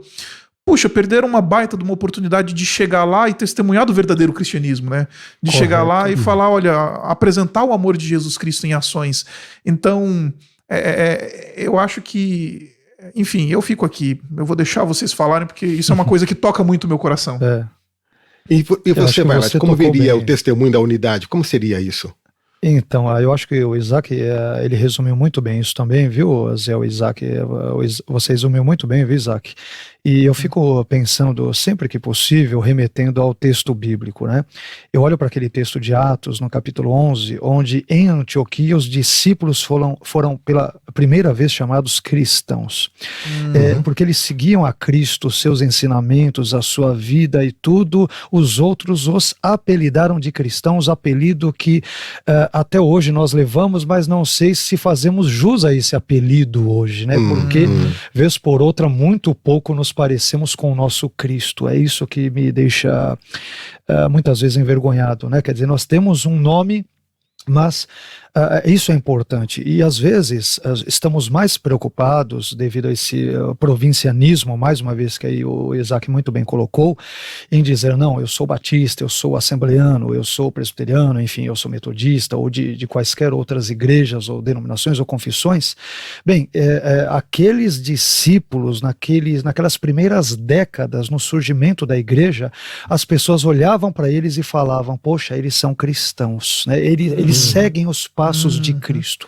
Puxa, perderam uma baita de uma oportunidade de chegar lá e testemunhar do verdadeiro cristianismo, né? De chegar lá e falar, olha, apresentar o amor de Jesus Cristo em ações. Então, eu acho que, enfim, eu fico aqui. Eu vou deixar vocês falarem, porque isso é uma coisa que toca muito o meu coração. E você, Vailate, como veria bem o testemunho da unidade? Como seria isso? Então, eu acho que o Isaac, ele resumiu muito bem isso também, viu, Zé, o Isaac? Você resumiu muito bem, viu, Isaac? E eu fico pensando, sempre que possível, remetendo ao texto bíblico, né? Eu olho para aquele texto de Atos, no capítulo 11, onde em Antioquia os discípulos foram pela primeira vez chamados cristãos. Porque eles seguiam a Cristo, seus ensinamentos, a sua vida e tudo. Os outros os apelidaram de cristãos, apelido que até hoje nós levamos, mas não sei se fazemos jus a esse apelido hoje, né? Porque, vez por outra, muito pouco nos parecemos com o nosso Cristo. É isso que me deixa muitas vezes envergonhado, né? Quer dizer, nós temos um nome, mas isso é importante, e às vezes estamos mais preocupados devido a esse provincianismo, mais uma vez que aí o Isaac muito bem colocou, em dizer, não, eu sou batista, eu sou assembleano, eu sou presbiteriano, enfim, eu sou metodista, ou de quaisquer outras igrejas ou denominações ou confissões. Bem, aqueles discípulos, naquelas primeiras décadas, no surgimento da igreja, as pessoas olhavam para eles e falavam, poxa, eles são cristãos, né? Eles seguem os passos de Cristo.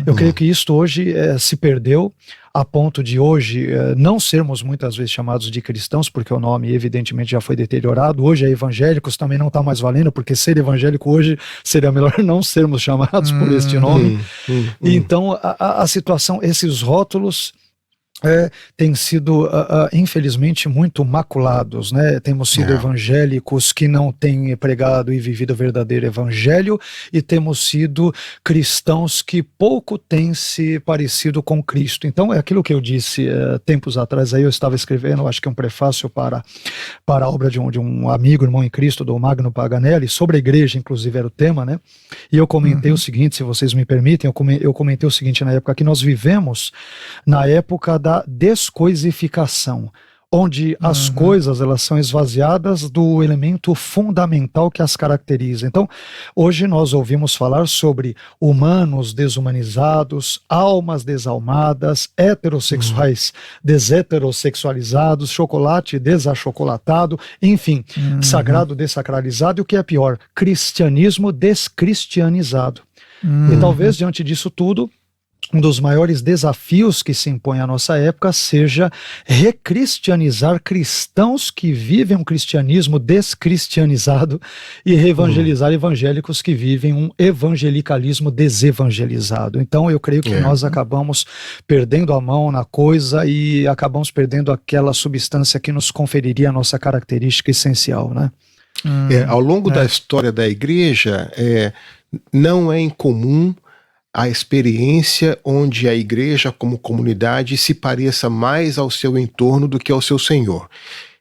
Eu creio que isto hoje se perdeu, a ponto de hoje não sermos muitas vezes chamados de cristãos, porque o nome evidentemente já foi deteriorado. Hoje evangélicos também não está mais valendo, porque ser evangélico hoje seria melhor não sermos chamados por este nome. Então a situação, esses rótulos têm sido, infelizmente, muito maculados, né? Temos sido evangélicos que não têm pregado e vivido o verdadeiro evangelho, e temos sido cristãos que pouco têm se parecido com Cristo. Então, é aquilo que eu disse tempos atrás, aí eu estava escrevendo, acho que um prefácio para a obra de um amigo, irmão em Cristo, do Magno Paganelli, sobre a igreja, inclusive era o tema, né? E eu comentei o seguinte, se vocês me permitem, eu comentei o seguinte na época, que nós vivemos na época da descoisificação, onde as coisas elas são esvaziadas do elemento fundamental que as caracteriza. Então, hoje nós ouvimos falar sobre humanos desumanizados, almas desalmadas, heterossexuais desheterossexualizados, chocolate desachocolatado, enfim, sagrado dessacralizado, e o que é pior, cristianismo descristianizado. E talvez diante disso tudo, um dos maiores desafios que se impõe à nossa época seja recristianizar cristãos que vivem um cristianismo descristianizado e reevangelizar evangélicos que vivem um evangelicalismo desevangelizado. Então eu creio que nós acabamos perdendo a mão na coisa e acabamos perdendo aquela substância que nos conferiria a nossa característica essencial, né? Ao longo da história da igreja, não é incomum a experiência onde a igreja como comunidade se pareça mais ao seu entorno do que ao seu Senhor.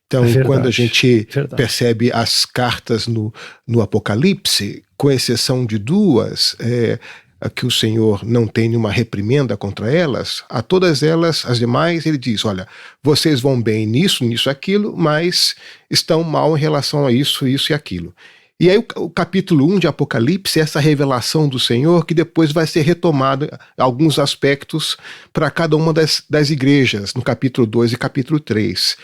Então, quando a gente percebe as cartas no Apocalipse, com exceção de duas, que o Senhor não tem nenhuma reprimenda contra elas, a todas elas, as demais, ele diz, olha, vocês vão bem nisso, aquilo, mas estão mal em relação a isso e aquilo. E aí o capítulo 1 de Apocalipse é essa revelação do Senhor que depois vai ser retomada alguns aspectos para cada uma das igrejas, no capítulo 2 e capítulo 3.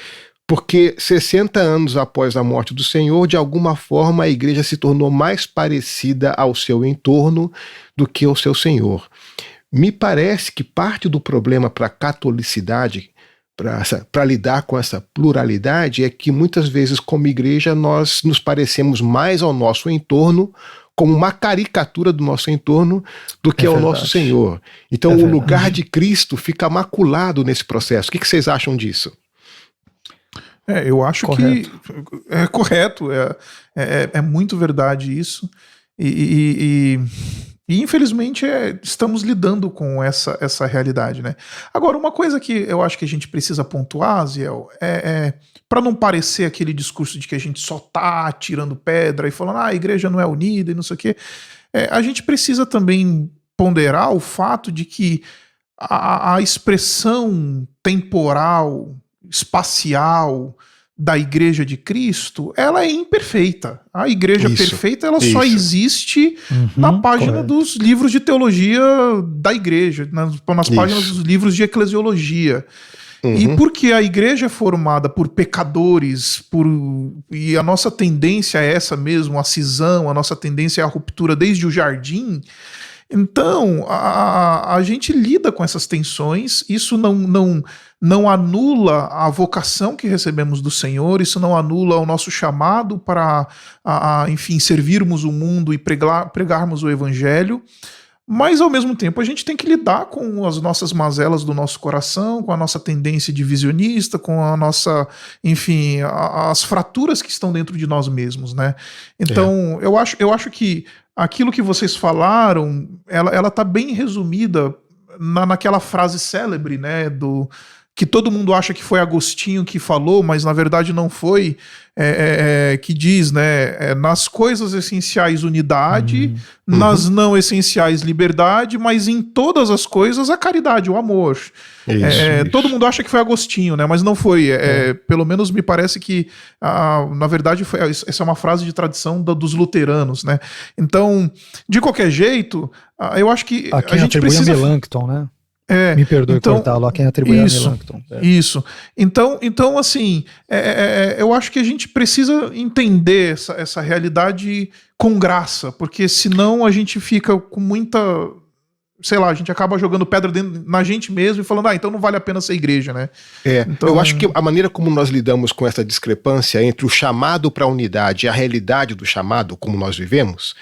Porque 60 anos após a morte do Senhor, de alguma forma a igreja se tornou mais parecida ao seu entorno do que ao seu Senhor. Me parece que parte do problema para a catolicidade, para lidar com essa pluralidade, é que muitas vezes como igreja nós nos parecemos mais ao nosso entorno, como uma caricatura do nosso entorno, do que ao nosso Senhor. Então o lugar de Cristo fica maculado nesse processo. O que vocês acham disso? Eu acho Correto. que é correto, é muito verdade isso, e infelizmente estamos lidando com essa realidade, né? Agora, uma coisa que eu acho que a gente precisa pontuar, Ziel, para não parecer aquele discurso de que a gente só tá tirando pedra e falando, a igreja não é unida e não sei o quê, a gente precisa também ponderar o fato de que a expressão temporal, espacial da Igreja de Cristo, ela é imperfeita. A Igreja perfeita, ela só existe na página dos livros de teologia da Igreja, nas páginas dos livros de eclesiologia. E porque a Igreja é formada por pecadores, e a nossa tendência é essa mesmo, a cisão, a nossa tendência é a ruptura desde o jardim. Então, a gente lida com essas tensões, isso não anula a vocação que recebemos do Senhor, isso não anula o nosso chamado para, enfim, servirmos o mundo e pregarmos o Evangelho, mas, ao mesmo tempo, a gente tem que lidar com as nossas mazelas do nosso coração, com a nossa tendência divisionista, com a nossa, enfim, as fraturas que estão dentro de nós mesmos, né? Então, eu acho que aquilo que vocês falaram, ela tá bem resumida naquela frase célebre, né, que todo mundo acha que foi Agostinho que falou, mas na verdade não foi, que diz, né, nas coisas essenciais unidade, nas não essenciais liberdade, mas em todas as coisas a caridade, o amor. Isso. Todo mundo acha que foi Agostinho, né, mas não foi. Pelo menos me parece que, na verdade, essa é uma frase de tradição dos luteranos, né. Então, de qualquer jeito, eu acho que a gente precisa... a Melanchthon, né? Me perdoe cortá-lo, a quem atribui a Melanchthon. Isso. Então assim, eu acho que a gente precisa entender essa realidade com graça, porque senão a gente fica com muita... Sei lá, a gente acaba jogando pedra na gente mesmo e falando, então não vale a pena ser igreja, né? Então, eu acho que a maneira como nós lidamos com essa discrepância entre o chamado para a unidade e a realidade do chamado, como nós vivemos...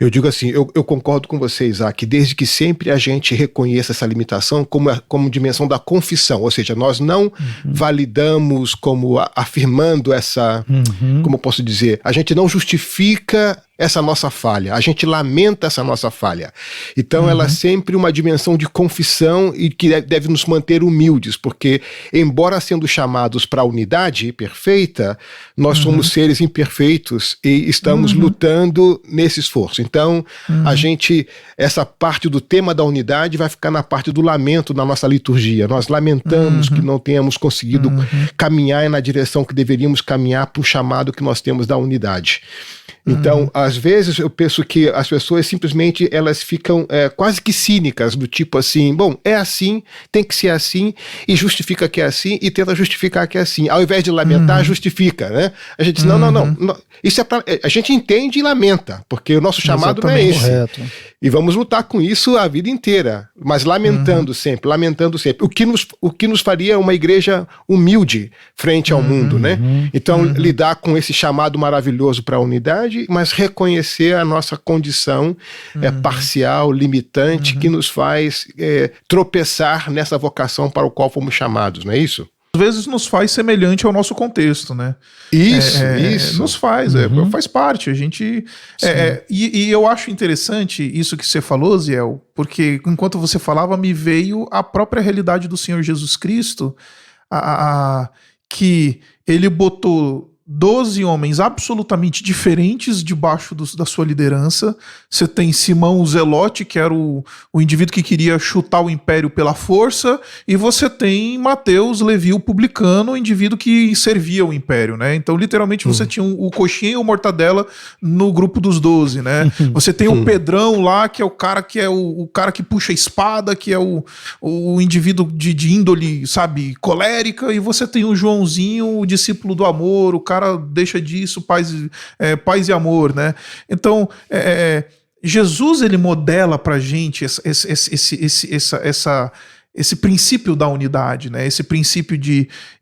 Eu digo assim, eu concordo com você, Isaac, desde que sempre a gente reconheça essa limitação como dimensão da confissão, ou seja, nós não validamos como afirmando essa, como eu posso dizer, a gente não justifica essa nossa falha, a gente lamenta essa nossa falha. Então ela é sempre uma dimensão de confissão e que deve nos manter humildes, porque embora sendo chamados para a unidade perfeita, nós somos seres imperfeitos e estamos lutando nesse esforço. Então essa parte do tema da unidade vai ficar na parte do lamento na nossa liturgia. Nós lamentamos que não tenhamos conseguido caminhar na direção que deveríamos caminhar para o chamado que nós temos da unidade. Então, às vezes eu penso que as pessoas simplesmente elas ficam quase que cínicas, do tipo assim, bom, é assim, tem que ser assim, e justifica que é assim, e tenta justificar que é assim. Ao invés de lamentar, justifica, né? A gente diz, não, isso a gente entende e lamenta, porque o nosso chamado não é esse. Correto. E vamos lutar com isso a vida inteira, mas lamentando sempre, o que nos faria uma igreja humilde frente ao mundo, né? Então, lidar com esse chamado maravilhoso para a unidade, mas reconhecer a nossa condição parcial, limitante, que nos faz tropeçar nessa vocação para o qual fomos chamados, não é isso? Às vezes nos faz semelhante ao nosso contexto, né? Isso. Nos faz, faz parte. A gente. E eu acho interessante isso que você falou, Ziel, porque enquanto você falava, me veio a própria realidade do Senhor Jesus Cristo, que ele botou 12 homens absolutamente diferentes debaixo da sua liderança. Você tem Simão o Zelote, que era o indivíduo que queria chutar o império pela força, e você tem Mateus, Levi, o publicano, o indivíduo que servia o império, né? Então, literalmente, você tinha o coxinha e o mortadela no grupo dos 12, né? Você tem o Pedrão lá, que é o cara que puxa a espada, que é o indivíduo de índole, sabe, colérica, e você tem o Joãozinho, o discípulo do amor, o cara deixa disso, paz e amor, né? Então, Jesus, ele modela pra gente esse princípio da unidade, né? Esse princípio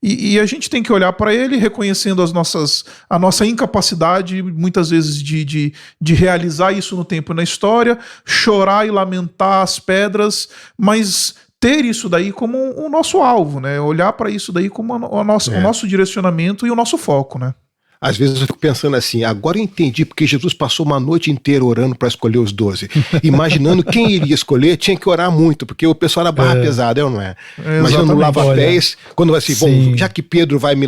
e a gente tem que olhar para ele reconhecendo a nossa incapacidade, muitas vezes, de realizar isso no tempo e na história, chorar e lamentar as pedras, mas ter isso daí como o nosso alvo, né? Olhar para isso daí como o nosso direcionamento e o nosso foco, né? Às vezes eu fico pensando assim, agora eu entendi porque Jesus passou uma noite inteira orando para escolher os 12. Imaginando quem iria escolher, tinha que orar muito, porque o pessoal era barra pesada, é ou não é? Imaginando lava-pés, quando assim, bom, já que Pedro vai me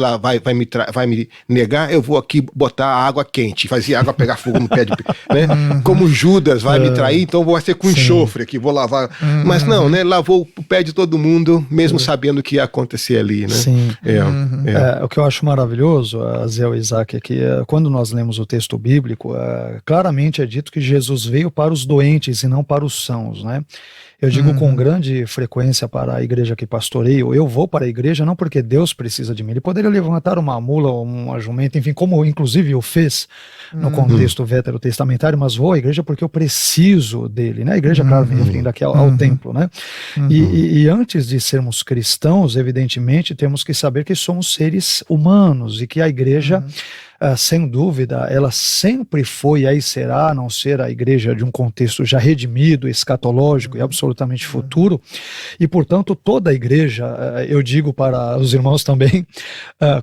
negar, eu vou aqui botar água quente, fazer água pegar fogo no pé de né? Como Judas vai me trair, então vou ser com enxofre aqui, vou lavar. Mas não, né? Lavou o pé de todo mundo, mesmo sabendo o que ia acontecer ali, né? Sim. O que eu acho maravilhoso, Zé e Isaac, é que quando nós lemos o texto bíblico, claramente é dito que Jesus veio para os doentes e não para os sãos, né? Eu digo com grande frequência para a igreja que pastoreio, eu vou para a igreja não porque Deus precisa de mim, ele poderia levantar uma mula ou uma jumenta, enfim, como inclusive o fez no contexto veterotestamentário, mas vou à igreja porque eu preciso dele, né? A igreja, claro, me referindo aqui ao templo, né? E antes de sermos cristãos, evidentemente, temos que saber que somos seres humanos e que a igreja, sem dúvida, ela sempre foi e aí será, a não ser a igreja de um contexto já redimido, escatológico e absolutamente futuro, e portanto toda a igreja, eu digo para os irmãos também,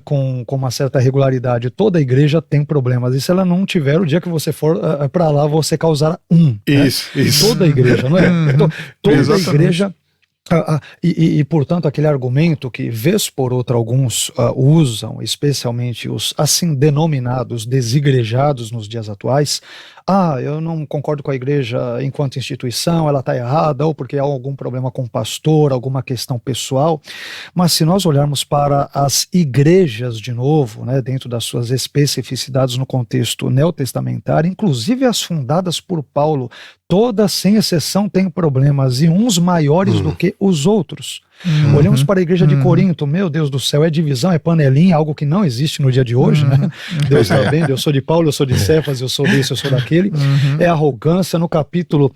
com uma certa regularidade, toda a igreja tem problemas, e se ela não tiver, o dia que você for para lá, você causará Isso. Toda a igreja, não é? Toda a igreja. E, portanto, aquele argumento que, vez por outra, alguns usam, especialmente os assim denominados desigrejados nos dias atuais, eu não concordo com a igreja enquanto instituição, ela está errada, ou porque há algum problema com o pastor, alguma questão pessoal. Mas se nós olharmos para as igrejas de novo, né, dentro das suas especificidades no contexto neotestamentário, inclusive as fundadas por Paulo, todas, sem exceção, têm problemas, e uns maiores do que os outros. Olhamos para a igreja de Corinto, meu Deus do céu, é divisão, é panelinha, algo que não existe no dia de hoje, né? Deus está vendo, eu sou de Paulo, eu sou de Cefas, eu sou desse, eu sou daquele. É arrogância. No capítulo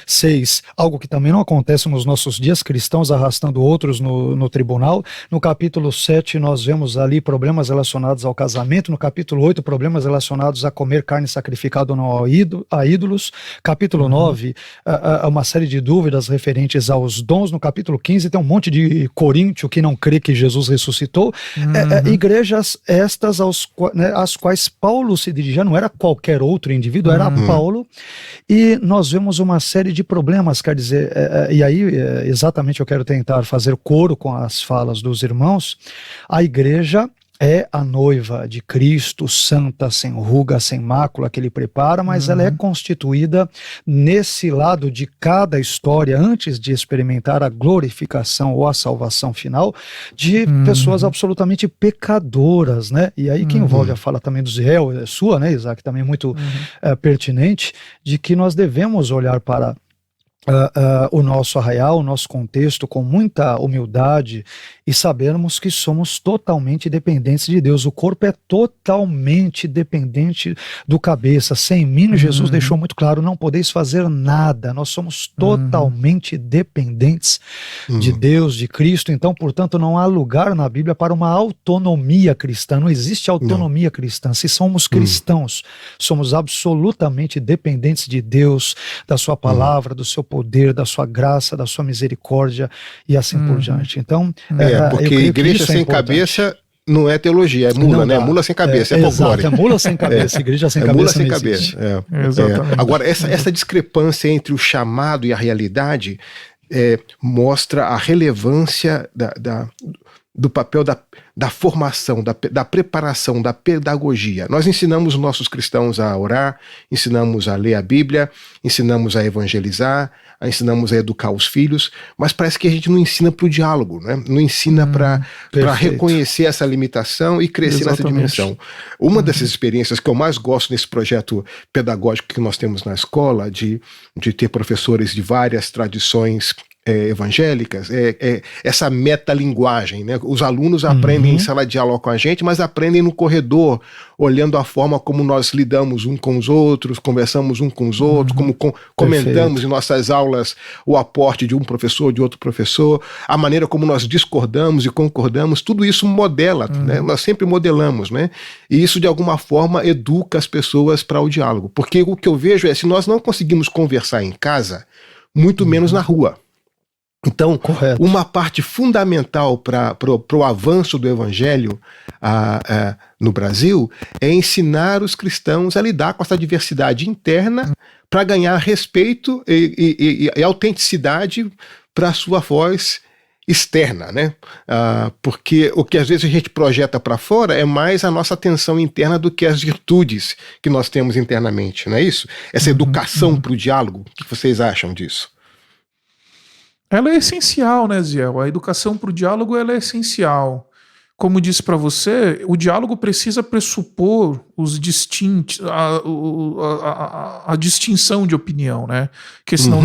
6, algo que também não acontece nos nossos dias, cristãos arrastando outros no tribunal. No capítulo 7 nós vemos ali problemas relacionados ao casamento. No capítulo 8, problemas relacionados a comer carne sacrificada ou não a ídolos. Capítulo 9, uma série de dúvidas referentes aos dons. No capítulo 15 tem um monte de coríntio que não crê que Jesus ressuscitou. Igrejas estas às quais Paulo se dirigia, não era qualquer outro indivíduo, era Paulo, e nós vemos uma série de problemas, quer dizer, e aí exatamente eu quero tentar fazer coro com as falas dos irmãos. A igreja é a noiva de Cristo, santa, sem ruga, sem mácula, que ele prepara, mas ela é constituída nesse lado de cada história, antes de experimentar a glorificação ou a salvação final, de pessoas absolutamente pecadoras, né? E aí que envolve a fala também do Ziel, sua, né, Isaac, também muito pertinente, de que nós devemos olhar para o nosso arraial, o nosso contexto com muita humildade e sabermos que somos totalmente dependentes de Deus. O corpo é totalmente dependente do cabeça. Sem mim, Jesus deixou muito claro, não podeis fazer nada. Nós somos totalmente dependentes de Deus, de Cristo. Então, portanto, não há lugar na Bíblia para uma autonomia cristã. Não existe autonomia cristã. Se somos cristãos, somos absolutamente dependentes de Deus, da sua palavra, do seu poder, da sua graça, da sua misericórdia e assim por diante. Então, porque igreja sem cabeça não é teologia, é mula, não, né? Mula sem cabeça, é folclore. É mula sem cabeça, igreja sem cabeça. Mula sem cabeça. Agora, essa discrepância entre o chamado e a realidade mostra a relevância do papel da formação, da preparação, da pedagogia. Nós ensinamos os nossos cristãos a orar, ensinamos a ler a Bíblia, ensinamos a evangelizar, ensinamos a educar os filhos, mas parece que a gente não ensina para o diálogo, né? Não ensina para reconhecer essa limitação e crescer nessa dimensão. Uma dessas experiências que eu mais gosto nesse projeto pedagógico que nós temos na escola, de ter professores de várias tradições evangélicas, essa metalinguagem, né? Os alunos aprendem em sala de aula com a gente, mas aprendem no corredor, olhando a forma como nós lidamos um com os outros, conversamos um com os outros, como comentamos em nossas aulas o aporte de um professor, de outro professor, a maneira como nós discordamos e concordamos, tudo isso modela, né? Nós sempre modelamos, né? E isso de alguma forma educa as pessoas para o diálogo, porque o que eu vejo se nós não conseguimos conversar em casa, muito menos na rua. Então, Correto. uma parte fundamental para o avanço do evangelho no Brasil é ensinar os cristãos a lidar com essa diversidade interna para ganhar respeito e autenticidade para a sua voz externa, né? Porque o que às vezes a gente projeta para fora é mais a nossa atenção interna do que as virtudes que nós temos internamente, não é isso? Essa educação para o diálogo, o que vocês acham disso? Ela é essencial, né, Ziel? A educação para o diálogo ela é essencial. Como disse para você, o diálogo precisa pressupor a distinção de opinião, né? Porque senão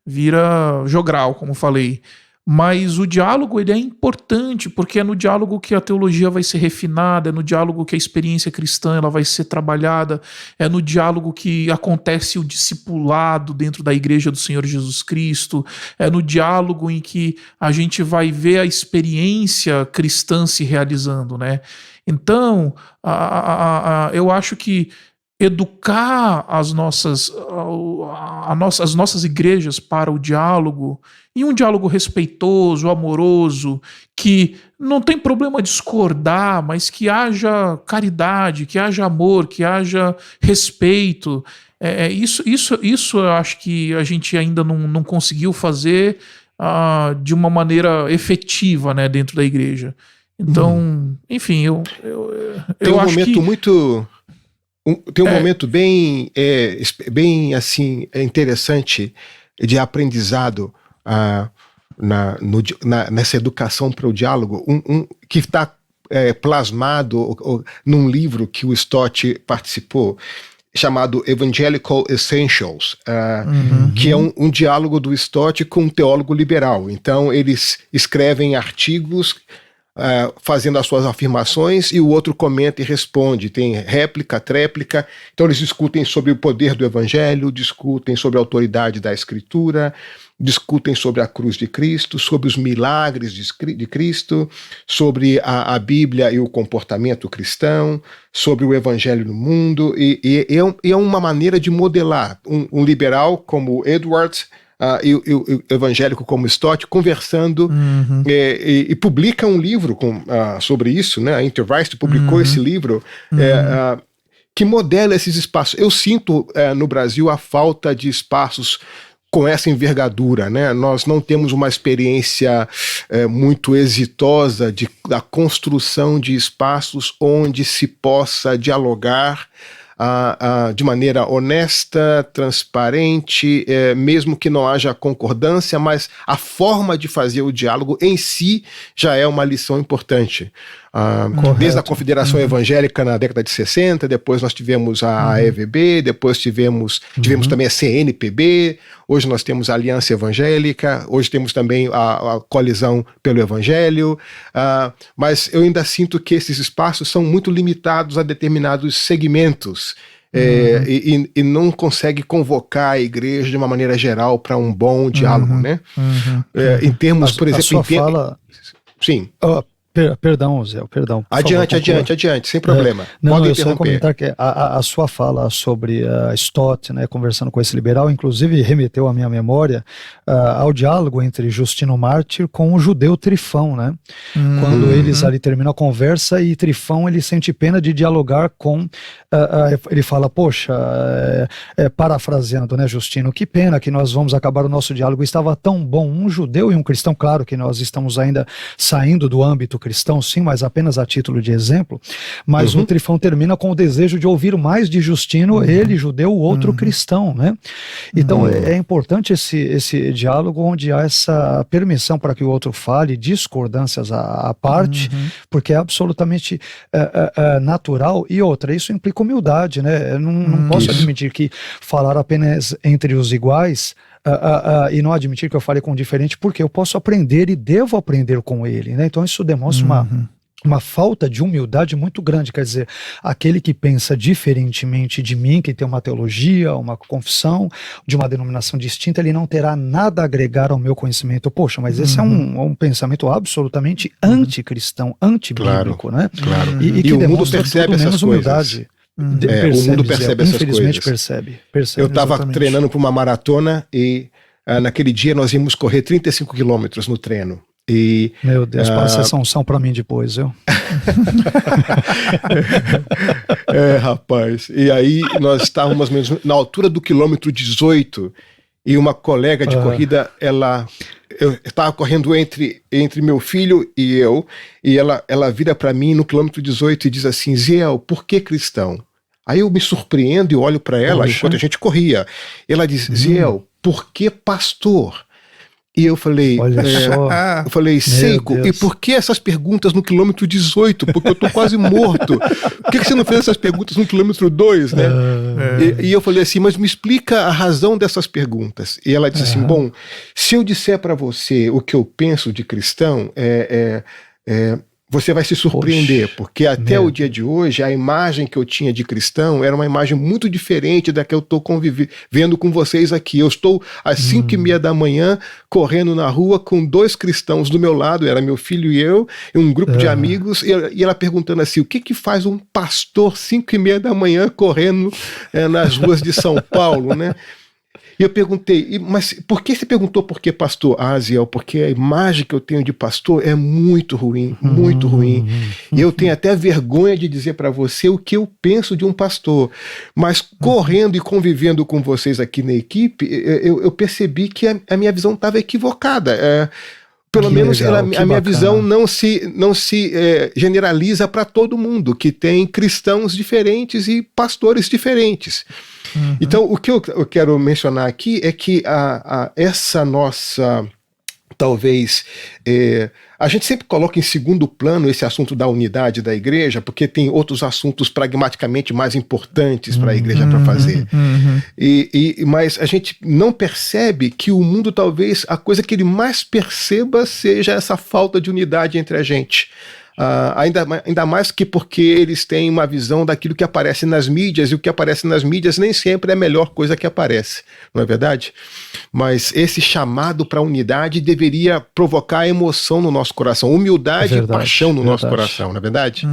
vira jogral, como falei. Mas o diálogo ele é importante, porque é no diálogo que a teologia vai ser refinada, é no diálogo que a experiência cristã ela vai ser trabalhada, é no diálogo que acontece o discipulado dentro da igreja do Senhor Jesus Cristo, é no diálogo em que a gente vai ver a experiência cristã se realizando, né? Então, eu acho que educar as nossas igrejas para o diálogo, e um diálogo respeitoso, amoroso, que não tem problema discordar, mas que haja caridade, que haja amor, que haja respeito. Isso eu acho que a gente ainda não conseguiu fazer de uma maneira efetiva, né, dentro da igreja. Então, enfim, eu acho que... Tem um momento bem assim, interessante de aprendizado nessa educação para o diálogo, que está plasmado num livro que o Stott participou, chamado Evangelical Essentials, que é um diálogo do Stott com um teólogo liberal. Então, eles escrevem artigos fazendo as suas afirmações e o outro comenta e responde, tem réplica, tréplica. Então eles discutem sobre o poder do evangelho, discutem sobre a autoridade da escritura, discutem sobre a cruz de Cristo, sobre os milagres de Cristo, sobre a Bíblia e o comportamento cristão, sobre o evangelho no mundo, e é uma maneira de modelar um liberal como Edwards e o evangélico como Stott conversando, e publica um livro sobre isso, né? A Intervice publicou esse livro que modela esses espaços. Eu sinto no Brasil a falta de espaços com essa envergadura, né? Nós não temos uma experiência muito exitosa da construção de espaços onde se possa dialogar de maneira honesta, transparente, mesmo que não haja concordância, mas a forma de fazer o diálogo em si já é uma lição importante. Desde a Confederação Evangélica na década de 60, depois nós tivemos a EVB, depois tivemos também a CNPB, hoje nós temos a Aliança Evangélica, hoje temos também a Coalizão pelo Evangelho, mas eu ainda sinto que esses espaços são muito limitados a determinados segmentos, e não consegue convocar a igreja de uma maneira geral para um bom diálogo, né? Em termos, por exemplo... Sim. Perdão, Zé, perdão. Adiante, sem problema. Não, eu só ia comentar que a sua fala sobre Stott, né, conversando com esse liberal, inclusive remeteu à minha memória ao diálogo entre Justino Mártir com o judeu Trifão, né? Quando eles ali terminam a conversa e Trifão ele sente pena de dialogar com... ele fala, poxa, parafraseando, né, Justino, que pena que nós vamos acabar o nosso diálogo, estava tão bom, um judeu e um cristão, claro que nós estamos ainda saindo do âmbito cristão, sim, mas apenas a título de exemplo, mas o Trifão termina com o desejo de ouvir mais de Justino, ele judeu, o outro cristão, né? Então é importante esse diálogo onde há essa permissão para que o outro fale, discordâncias à parte, porque é absolutamente natural, e outra, isso implica humildade, né? Eu não posso admitir que falar apenas entre os iguais e não admitir que eu fale com o diferente, porque eu posso aprender e devo aprender com ele, né? Então isso demonstra uma falta de humildade muito grande, quer dizer, aquele que pensa diferentemente de mim, que tem uma teologia, uma confissão, de uma denominação distinta, ele não terá nada a agregar ao meu conhecimento. Poxa, mas esse é um pensamento absolutamente anticristão, antibíblico, né? Claro. E que o mundo demonstra percebe tudo menos essas humildade. O mundo percebe essas coisas. Percebe. Eu estava treinando para uma maratona e naquele dia nós íamos correr 35 quilômetros no treino. E, meu Deus, passa essa unção pra mim depois, viu? Rapaz. E aí nós estávamos mesmo na altura do quilômetro 18 e uma colega de corrida, eu estava correndo entre meu filho e eu, e ela vira para mim no quilômetro 18 e diz assim: Ziel, por que cristão? Aí eu me surpreendo e olho para ela enquanto a gente corria. Ela diz: Ziel, por que pastor? E eu falei, Seiko, e por que essas perguntas no quilômetro 18? Porque eu tô quase morto. Por que você não fez essas perguntas no quilômetro 2, né? E eu falei assim, mas me explica a razão dessas perguntas. E ela disse assim, bom, se eu disser para você o que eu penso de cristão, você vai se surpreender, porque até o dia de hoje, a imagem que eu tinha de cristão era uma imagem muito diferente da que eu estou vendo com vocês aqui. Eu estou às 5:30 da manhã, correndo na rua com 2 cristãos do meu lado, era meu filho e eu, e um grupo de amigos, e ela perguntando assim, o que faz um pastor 5:30 da manhã correndo nas ruas de São Paulo, né? E eu perguntei, mas por que você perguntou por que pastor? Ah, Ziel, porque a imagem que eu tenho de pastor é muito ruim, muito ruim. E eu tenho até vergonha de dizer para você o que eu penso de um pastor. Mas correndo e convivendo com vocês aqui na equipe, eu percebi que a minha visão estava equivocada. Pelo menos a minha visão não se generaliza para todo mundo, que tem cristãos diferentes e pastores diferentes. Então, o que eu quero mencionar aqui é que essa nossa, talvez, a gente sempre coloca em segundo plano esse assunto da unidade da igreja, porque tem outros assuntos pragmaticamente mais importantes para a igreja para fazer. Mas a gente não percebe que o mundo, talvez, a coisa que ele mais perceba seja essa falta de unidade entre a gente. Ainda mais que porque eles têm uma visão daquilo que aparece nas mídias, e o que aparece nas mídias nem sempre é a melhor coisa que aparece, não é verdade? Mas esse chamado para a unidade deveria provocar emoção no nosso coração, humildade e paixão no nosso coração, não é verdade?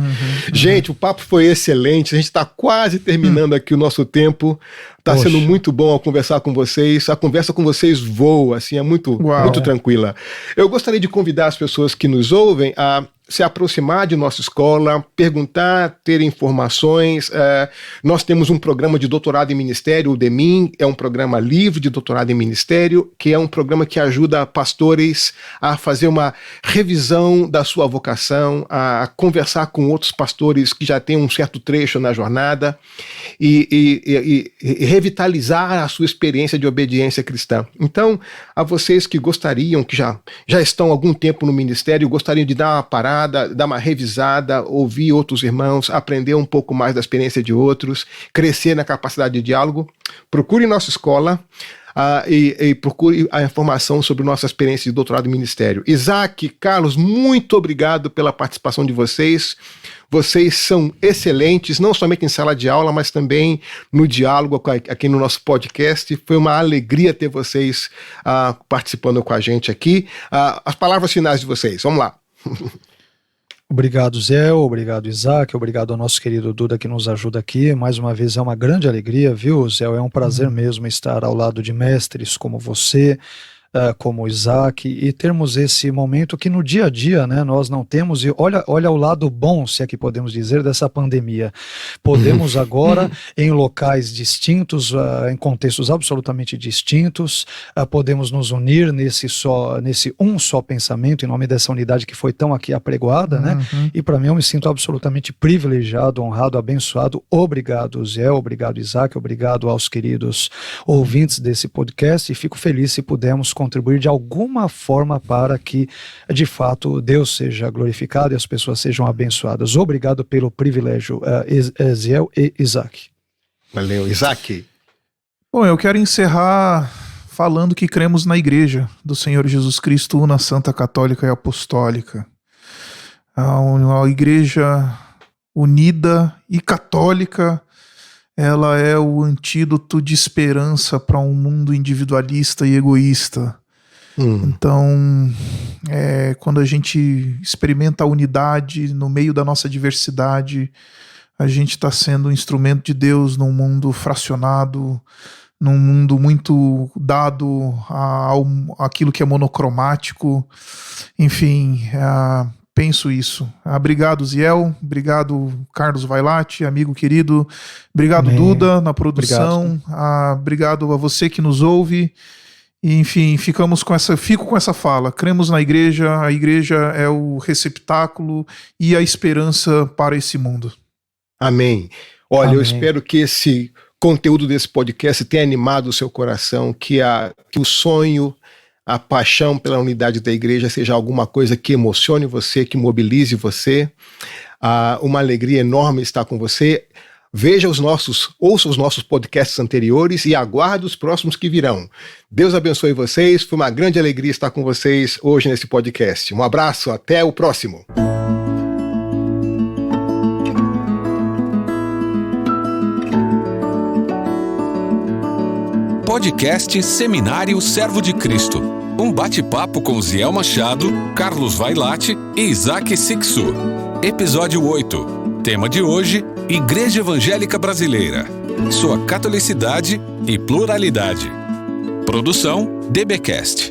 Gente, o papo foi excelente, a gente está quase terminando aqui o nosso tempo. Está sendo muito bom conversar com vocês. A conversa com vocês voa, assim, é muito tranquila. Eu gostaria de convidar as pessoas que nos ouvem a se aproximar de nossa escola, perguntar, ter informações. Nós temos um programa de doutorado em ministério, o DEMIN, é um programa livre de doutorado em ministério, que é um programa que ajuda pastores a fazer uma revisão da sua vocação, a conversar com outros pastores que já têm um certo trecho na jornada e revitalizar a sua experiência de obediência cristã. Então, a vocês que gostariam, que já estão há algum tempo no ministério, gostariam de dar uma parada, dar uma revisada, ouvir outros irmãos, aprender um pouco mais da experiência de outros, crescer na capacidade de diálogo, procure nossa escola e procure a informação sobre nossa experiência de doutorado em ministério. Isaac, Carlos, muito obrigado pela participação de vocês. Vocês são excelentes, não somente em sala de aula, mas também no diálogo aqui no nosso podcast. Foi uma alegria ter vocês participando com a gente aqui. As palavras finais de vocês, vamos lá. Obrigado, Zé, obrigado, Isaac, obrigado ao nosso querido Duda que nos ajuda aqui. Mais uma vez é uma grande alegria, viu, Zé? É um prazer mesmo estar ao lado de mestres como você, como Isaac, e termos esse momento que no dia a dia, né, nós não temos, e olha o lado bom, se é que podemos dizer, dessa pandemia. Podemos agora, em locais distintos, em contextos absolutamente distintos, podemos nos unir nesse um só pensamento, em nome dessa unidade que foi tão aqui apregoada, né? E para mim eu me sinto absolutamente privilegiado, honrado, abençoado. Obrigado, Zé, obrigado, Isaac, obrigado aos queridos ouvintes desse podcast, e fico feliz se pudermos contribuir de alguma forma para que, de fato, Deus seja glorificado e as pessoas sejam abençoadas. Obrigado pelo privilégio, Ziel e Isaac. Valeu, Isaac. Bom, eu quero encerrar falando que cremos na Igreja do Senhor Jesus Cristo, una, santa, católica e apostólica. A Igreja unida e católica, ela é o antídoto de esperança para um mundo individualista e egoísta. Então, quando a gente experimenta a unidade no meio da nossa diversidade, a gente está sendo um instrumento de Deus num mundo fracionado, num mundo muito dado àquilo que é monocromático. Enfim, penso isso. Obrigado, Ziel. Obrigado, Carlos Vailate, amigo querido. Obrigado, Amém. Duda, na produção. Obrigado a você que nos ouve. E, enfim, fico com essa fala. Cremos na igreja, a igreja é o receptáculo e a esperança para esse mundo. Amém. Olha, Amém. Eu espero que esse conteúdo desse podcast tenha animado o seu coração, que o sonho, a paixão pela unidade da igreja seja alguma coisa que emocione você, que mobilize você. Uma alegria enorme estar com você. Ouça os nossos podcasts anteriores e aguarde os próximos que virão. Deus abençoe vocês. Foi uma grande alegria estar com vocês hoje nesse podcast. Um abraço, até o próximo. Podcast Seminário Servo de Cristo. Um bate-papo com Ziel Machado, Carlos Vailate e Isaac Sixu. Episódio 8. Tema de hoje: Igreja Evangélica Brasileira. Sua catolicidade e pluralidade. Produção DBcast.